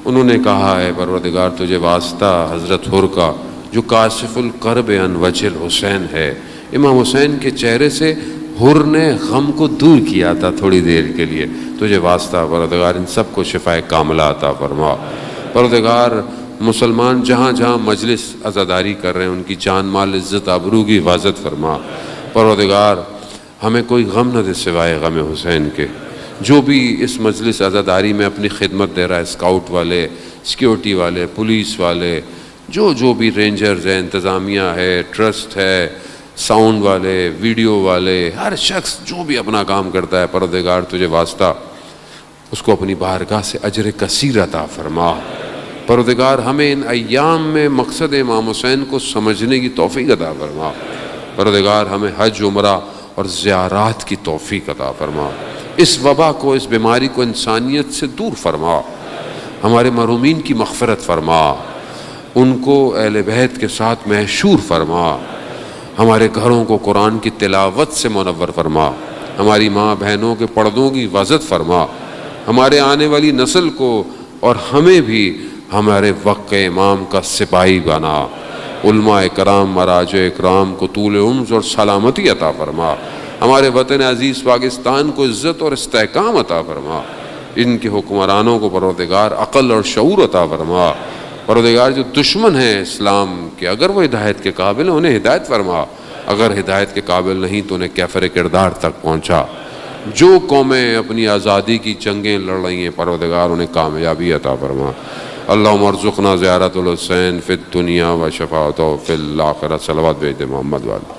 انہوں نے کہا ہے پروردگار تجھے واسطہ حضرت حر کا جو کاشف الکرب عن وجہ الحسین ہے، امام حسین کے چہرے سے حر نے غم کو دور کیا تھا تھوڑی دیر کے لیے، تجھے واسطہ پروردگار ان سب کو شفائے کاملہ عطا فرما۔ پروردگار مسلمان جہاں جہاں مجلس عزاداری کر رہے ہیں ان کی جان مال عزت آبرو کی حفاظت فرما۔ پروردگار ہمیں کوئی غم نہ دے سوائے غم حسین کے۔ جو بھی اس مجلس عزاداری میں اپنی خدمت دے رہا ہے، اسکاؤٹ والے، سیکیورٹی والے، پولیس والے، جو بھی رینجرز ہیں، انتظامیہ ہے، ٹرسٹ ہے، ساؤنڈ والے، ویڈیو والے، ہر شخص جو بھی اپنا کام کرتا ہے پروردگار تجھے واسطہ اس کو اپنی بارگاہ سے اجر کثیر عطا فرما۔ پروردگار ہمیں ان ایام میں مقصد امام حسین کو سمجھنے کی توفیق عطا فرما۔ پروردگار ہمیں حج، عمرہ اور زیارات کی توفیق عطا فرما۔ اس وبا کو، اس بیماری کو انسانیت سے دور فرما۔ ہمارے محرومین کی مغفرت فرما، ان کو اہل بیت کے ساتھ محشور فرما۔ ہمارے گھروں کو قرآن کی تلاوت سے منور فرما۔ ہماری ماں بہنوں کے پردوں کی حفاظت فرما۔ ہمارے آنے والی نسل کو اور ہمیں بھی ہمارے وقت کے امام کا سپاہی بنا۔ علماء اکرام، مراجع اکرام کو طول عمر اور سلامتی عطا فرما۔ ہمارے وطن عزیز پاکستان کو عزت اور استحکام عطا فرما۔ ان کے حکمرانوں کو پروردگار عقل اور شعور عطا فرما۔ پروردگار جو دشمن ہیں اسلام کے، اگر وہ ہدایت کے قابل ہیں انہیں ہدایت فرما، اگر ہدایت کے قابل نہیں تو انہیں کیفر کردار تک پہنچا۔ جو قومیں اپنی آزادی کی جنگیں لڑ رہی ہیں پروردگار انہیں کامیابی عطا فرما۔ اللہم ارزقنا زیارت الحسین فی الدنیا و شفاعتہ فی الآخرہ۔ صلوات بھیج دے محمد والے۔